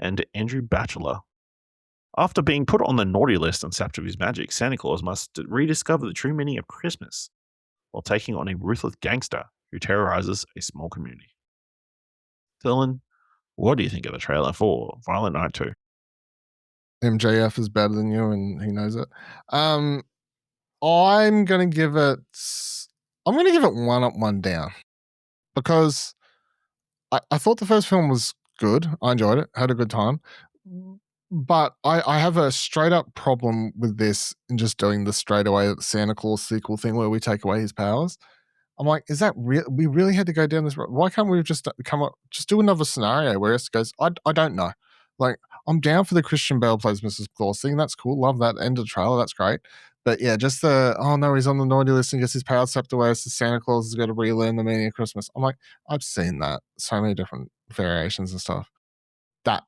[SPEAKER 2] and Andrew Batchelor. After being put on the naughty list and sapped of his magic, Santa Claus must rediscover the true meaning of Christmas while taking on a ruthless gangster who terrorizes a small community. Dylan, what do you think of the trailer for Violent Night 2?
[SPEAKER 3] MJF is better than you, and he knows it. I'm gonna give it 1 up, 1 down, because I thought the first film was good. I enjoyed it, had a good time, but I have a straight up problem with this and just doing the straight away Santa Claus sequel thing where we take away his powers. I'm like, is that real? We really had to go down this road. Why can't we just just do another scenario where it goes, I don't know. Like, I'm down for the Christian Bale plays Mrs. Claus thing. That's cool. Love that end of the trailer. That's great. But yeah, just oh no, he's on the naughty list and gets his powers sapped away. So Santa Claus has got to relearn the meaning of Christmas. I'm like, I've seen that. So many different variations and stuff. That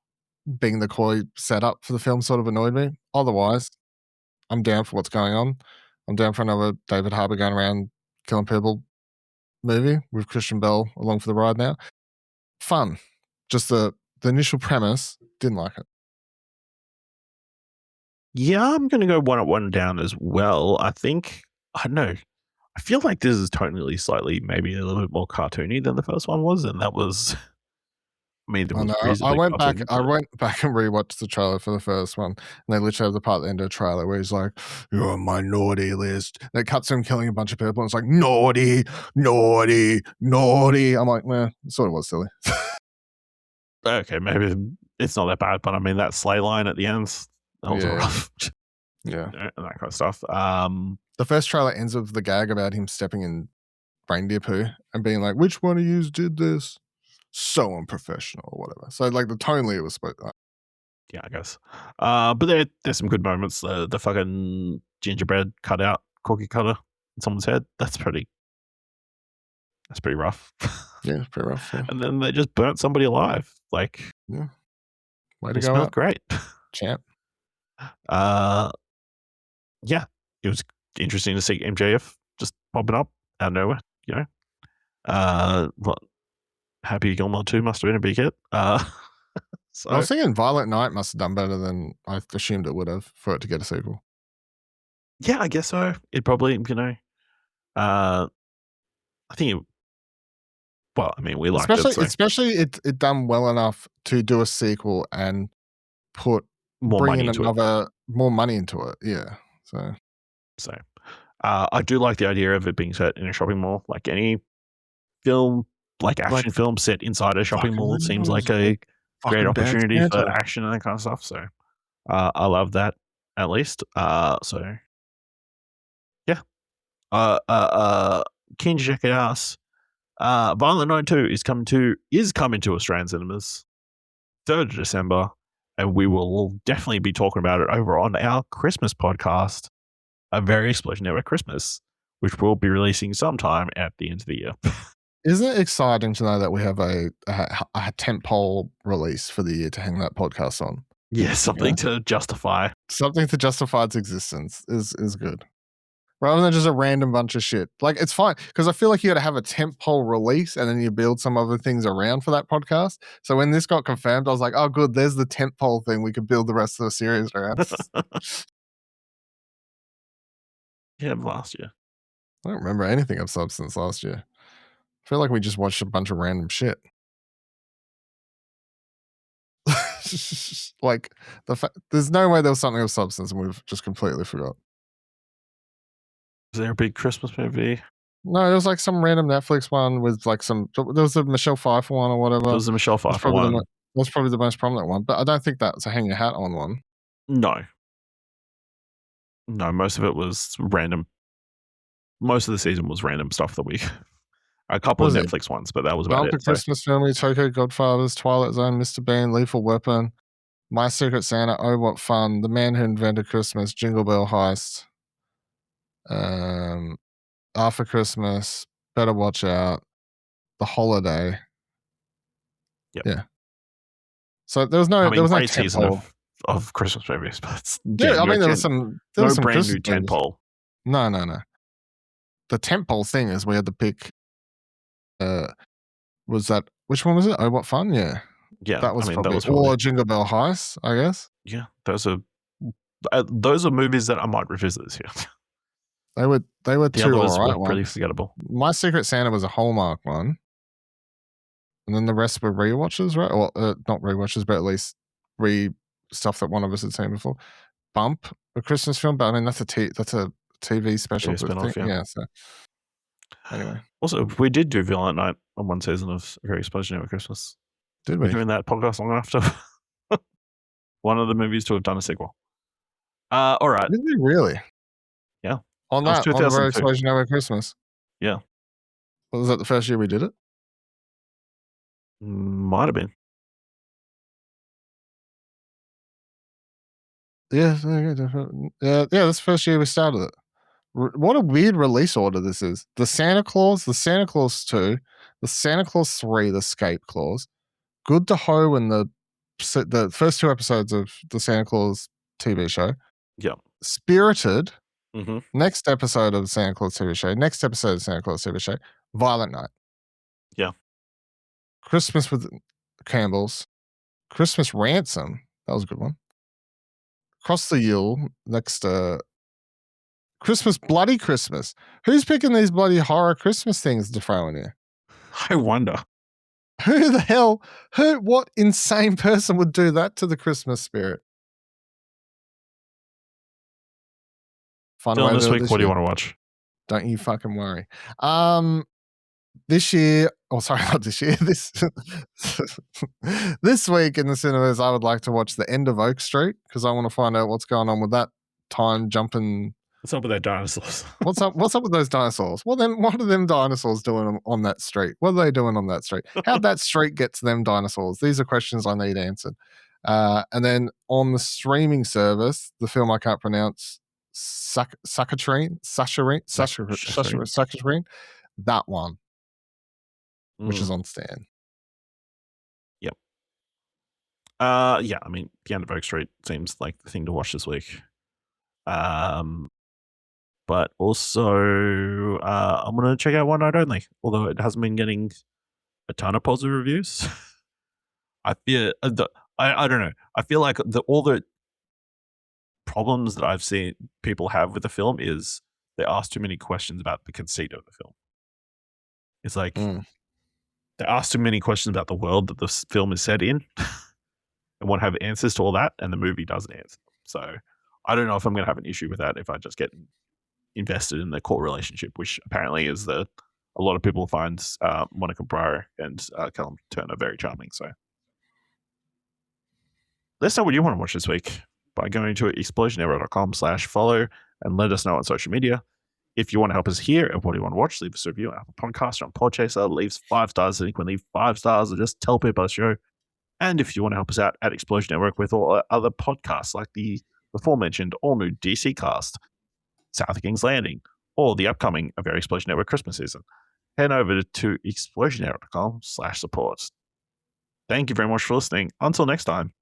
[SPEAKER 3] being the coy setup for the film sort of annoyed me. Otherwise, I'm down for what's going on. I'm down for another David Harbour going around killing people movie with Christian Bell along for the ride now. Fun. Just the initial premise, didn't like it.
[SPEAKER 2] Yeah, I'm going to go 1 up, 1 down as well. I think, I don't know, I feel like this is totally slightly maybe a little bit more cartoony than the first one was, and that was, I mean, there was
[SPEAKER 3] I went back and rewatched the trailer for the first one, and they literally have the part at the end of the trailer where he's like, "You're on my naughty list." And it cuts to him killing a bunch of people, and it's like, naughty, naughty, naughty. I'm like, man, it sort of was silly.
[SPEAKER 2] Okay, maybe it's not that bad, but I mean, that sleigh line at the end, that was rough.
[SPEAKER 3] Yeah.
[SPEAKER 2] And that kind of stuff.
[SPEAKER 3] The first trailer ends with the gag about him stepping in reindeer poo and being like, "Which one of yous did this? So unprofessional," or whatever. So like the tonally it was supposed to.
[SPEAKER 2] Yeah, I guess. But there's some good moments. The fucking gingerbread cutout, cookie cutter in someone's head. That's pretty rough.
[SPEAKER 3] Yeah, pretty rough. Yeah.
[SPEAKER 2] And then they just burnt somebody alive. Like,
[SPEAKER 3] Yeah. Way to
[SPEAKER 2] it
[SPEAKER 3] go
[SPEAKER 2] smelled
[SPEAKER 3] out,
[SPEAKER 2] great.
[SPEAKER 3] champ.
[SPEAKER 2] Yeah, it was interesting to see MJF just popping up out of nowhere, you know. What Happy Gilmore 2 must have been a big hit. So,
[SPEAKER 3] I was thinking Violent Night must have done better than I assumed it would have for it to get a sequel.
[SPEAKER 2] yeah, I guess so. It probably, you know, I think well, I mean, we liked it. So.
[SPEAKER 3] Especially it done well enough to do a sequel and bring in more money into it. Yeah. So
[SPEAKER 2] I do like the idea of it being set in a shopping mall. Like any film, like action film set inside a shopping mall seems like a great opportunity for action and that kind of stuff. So I love that at least. So yeah. Keen to check it out. Violent Night 2 is coming to Australian cinemas 3rd of December, and we will definitely be talking about it over on our Christmas podcast, A Very Explosion Network Christmas, which we'll be releasing sometime at the end of the year.
[SPEAKER 3] Isn't it exciting to know that we have a tentpole release for the year to hang that podcast on?
[SPEAKER 2] Yeah, something to justify
[SPEAKER 3] its existence is good. Rather than just a random bunch of shit. Like, it's fine, because I feel like you got to have a tentpole release and then you build some other things around for that podcast. So when this got confirmed, I was like, oh, good, there's the tentpole thing we could build the rest of the series around.
[SPEAKER 2] Yeah, last year.
[SPEAKER 3] I don't remember anything of substance last year. I feel like we just watched a bunch of random shit. Like, there's no way there was something of substance and we've just completely forgot.
[SPEAKER 2] Is there a big Christmas movie?
[SPEAKER 3] No, there was like some random Netflix one with like some. There was a Michelle Pfeiffer one or whatever.
[SPEAKER 2] There was a Michelle
[SPEAKER 3] That's
[SPEAKER 2] Pfeiffer one.
[SPEAKER 3] That's probably the most prominent one, but I don't think that's a hang your hat on one.
[SPEAKER 2] No, most of it was random. Most of the season was random stuff that we. A couple of Netflix ones, but that was about
[SPEAKER 3] Bumper
[SPEAKER 2] it.
[SPEAKER 3] Christmas Family, Tokyo Godfathers, Twilight Zone, Mr. Bean, Lethal Weapon, My Secret Santa, Oh What Fun, The Man Who Invented Christmas, Jingle Bell Heist, After Christmas, Better Watch Out, The Holiday.
[SPEAKER 2] Yep.
[SPEAKER 3] Yeah. So there was no
[SPEAKER 2] great season of Christmas movies, but
[SPEAKER 3] there was some
[SPEAKER 2] brand
[SPEAKER 3] Christmas
[SPEAKER 2] new tentpole.
[SPEAKER 3] No. The tentpole thing is we had to pick. Was that which one was it? Oh, What Fun? Yeah.
[SPEAKER 2] Yeah,
[SPEAKER 3] that was probably
[SPEAKER 2] that was
[SPEAKER 3] or Jingle Bell Heist, I guess.
[SPEAKER 2] Yeah, those are movies that I might revisit this year.
[SPEAKER 3] They were
[SPEAKER 2] The
[SPEAKER 3] two
[SPEAKER 2] others
[SPEAKER 3] alright
[SPEAKER 2] were pretty
[SPEAKER 3] ones.
[SPEAKER 2] forgettable.
[SPEAKER 3] My Secret Santa was a Hallmark one, and then the rest were rewatches, right? Well, not rewatches, but at least stuff that one of us had seen before. Bump, a Christmas film, but I mean that's a TV special
[SPEAKER 2] spin-off,
[SPEAKER 3] thing. Yeah. So anyway,
[SPEAKER 2] also we did do Violent Night on one season of Very Explosion Over Christmas.
[SPEAKER 3] Did we?
[SPEAKER 2] We're doing that podcast long enough to one of the movies to have done a sequel. All right.
[SPEAKER 3] Did we really?
[SPEAKER 2] Yeah.
[SPEAKER 3] On the Very Explosion Over Christmas.
[SPEAKER 2] Yeah.
[SPEAKER 3] Was that the first year we did it?
[SPEAKER 2] Might have been.
[SPEAKER 3] Yeah, that's the first year we started it. What a weird release order this is. The Santa Claus 2, the Santa Claus 3, the Escape Clause, Good to Ho, and the first 2 episodes of the Santa Claus TV show.
[SPEAKER 2] Yeah.
[SPEAKER 3] Spirited,
[SPEAKER 2] mm-hmm.
[SPEAKER 3] Next episode of the Santa Claus TV show, next episode of the Santa Claus TV show, Violent Night.
[SPEAKER 2] Yeah.
[SPEAKER 3] Christmas with Campbell's, Christmas Ransom, that was a good one. Cross the Yule, next Christmas, Bloody Christmas. Who's picking these bloody horror Christmas things to throw in here?
[SPEAKER 2] I wonder.
[SPEAKER 3] Who the hell? What insane person would do that to the Christmas spirit?
[SPEAKER 2] Dylan, this week, what do you want to watch?
[SPEAKER 3] Don't you fucking worry. This year, not this year. This week in the cinemas, I would like to watch The End of Oak Street because I want to find out what's going on with that time jumping.
[SPEAKER 2] What's up with their dinosaurs?
[SPEAKER 3] What's up with those dinosaurs? Well, then what are them dinosaurs doing on that street? What are they doing on that street? How'd that street get to them dinosaurs? These are questions I need answered. And then on the streaming service, the film I can't pronounce, Saccharine, that one, which is on Stan.
[SPEAKER 2] Yep. Yeah, I mean, The End of Oak Street seems like the thing to watch this week. But also, I'm going to check out One Night Only, although it hasn't been getting a ton of positive reviews. I feel, I don't know. I feel like all the problems that I've seen people have with the film is they ask too many questions about the conceit of the film. It's like they ask too many questions about the world that the film is set in and want to have answers to all that, and the movie doesn't answer. So I don't know if I'm going to have an issue with that if I just get invested in the core relationship, which apparently is a lot of people find Monica Pryor and Callum Turner very charming. So let us know what you want to watch this week by going to explosionera.com/follow and let us know on social media. If you want to help us here and what do you want to watch, leave us a review on Apple Podcasts or on Podchaser. Leaves 5 stars, and you can leave 5 stars or just tell people about the show. And if you want to help us out at Explosion Network with all other podcasts like the aforementioned all-new DC Cast, South of King's Landing, or the upcoming A Very Explosion Network Christmas season, head over to explosionera.com/support. Thank you very much for listening. Until next time,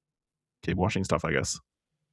[SPEAKER 2] keep watching stuff, I guess.